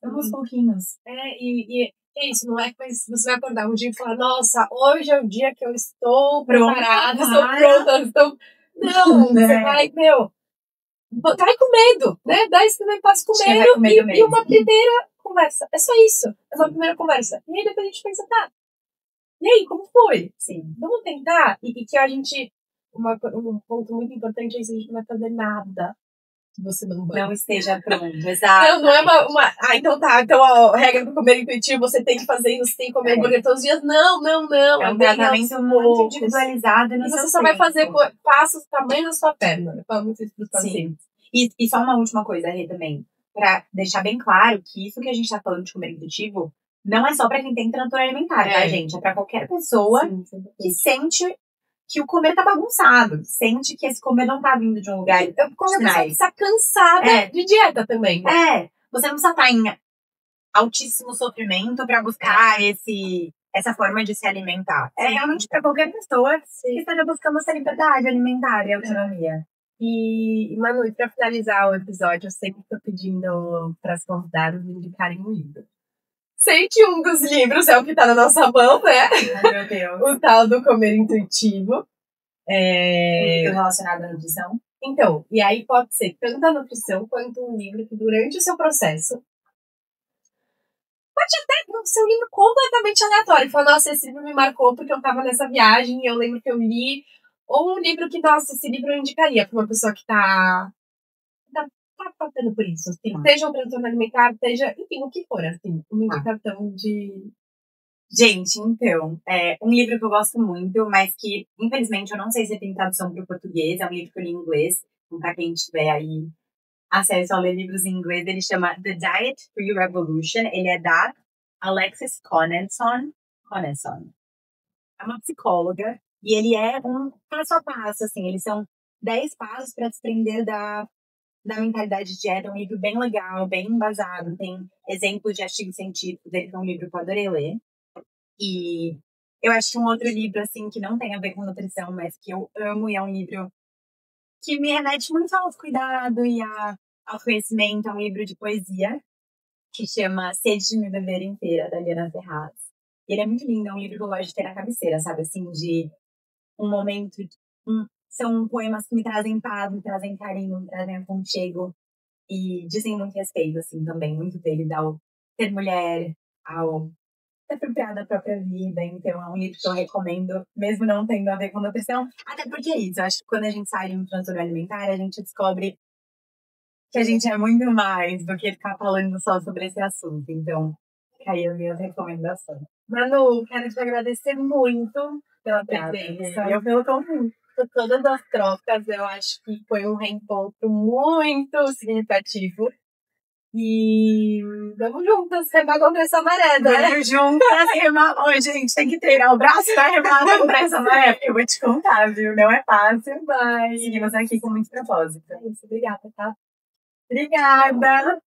Vamos aos pouquinhos. E é isso, não é que você vai acordar um dia e falar, nossa, hoje é o dia que eu estou preparada, estou pronta, estou... Não, você vai, vai com medo, né? Dá esse primeiro passo com medo e uma primeira conversa. É só isso. É uma primeira conversa. E aí depois a gente pensa, tá, e aí, como foi? Sim. Vamos tentar? E que a gente... Um ponto muito importante é isso, a gente não vai fazer nada que você não esteja pronto, exato. Não é uma... então tá, então a regra do comer intuitivo, você tem que fazer isso, você tem que comer hambúrguer todos os dias. Não. É um tratamento muito individualizado. E você só vai fazer passos do tamanho da sua perna. Eu falo muito isso pros pacientes. E só uma última coisa, Rê, também. Pra deixar bem claro que isso que a gente tá falando de comer intuitivo não é só pra quem tem transtorno alimentar, tá, gente? É pra qualquer pessoa que sente que o comer tá bagunçado. Sente que esse comer não tá vindo de um lugar. Quando a pessoa está cansada de dieta também. Né? Você não precisa estar em altíssimo sofrimento pra buscar essa forma de se alimentar. É realmente pra qualquer pessoa que esteja buscando essa liberdade alimentar e autonomia. E, Manu, e pra finalizar o episódio, eu sempre tô pedindo para as convidadas me indicarem um livro. Sei que um dos livros é o que tá na nossa mão, né? Ai, meu Deus. O tal do Comer Intuitivo. Um livro relacionado à nutrição. Então, e aí pode ser tanto a nutrição quanto um livro que durante o seu processo pode até não ser um livro completamente aleatório. Fala, nossa, esse livro me marcou porque eu tava nessa viagem e eu lembro que eu li. Ou um livro que, nossa, esse livro eu indicaria pra uma pessoa que tá passando por isso. Assim. Seja um transtorno alimentar, seja, enfim, o que for, assim. Uma indicação de... Gente, então, um livro que eu gosto muito, mas que, infelizmente, eu não sei se tem tradução para o português, é um livro que eu li em inglês, então, para quem tiver aí acesso a ler livros em inglês, ele chama The Diet Free Revolution, ele é da Alexis Conenson. É uma psicóloga, e ele é um passo a passo, assim, eles são 10 passos para desprender da mentalidade de dieta, é um livro bem legal, bem embasado, tem exemplos de artigos científicos, ele é um livro que eu adorei ler. E eu acho um outro livro, assim, que não tem a ver com nutrição, mas que eu amo, e é um livro que me remete muito ao autocuidado e ao conhecimento. É um livro de poesia que chama Sede de Me Beber Inteira, da Liana Ferraz. E ele é muito lindo, é um livro que eu gosto de ter na cabeceira, sabe? Assim, de um momento... São poemas que me trazem paz, me trazem carinho, me trazem aconchego. E dizem muito respeito, assim, também, muito deles ao ser mulher, ao se apropriar da própria vida. Então é um livro que eu recomendo, mesmo não tendo a ver com nutrição. Até porque é isso, eu acho que quando a gente sai de um transtorno alimentar, a gente descobre que a gente é muito mais do que ficar falando só sobre esse assunto. Então, fica aí as minhas recomendações. Manu, quero te agradecer muito pela presença. Eu pelo convite. Por todas as trocas, eu acho que foi um reencontro muito significativo. E vamos juntas remar contra essa maré, né? Vamos juntas remar. Oi, gente, tem que treinar o braço pra remar contra essa maré, porque eu vou te contar, viu? Não é fácil, mas seguimos aqui com muito propósito. É isso, obrigada, tá? Obrigada!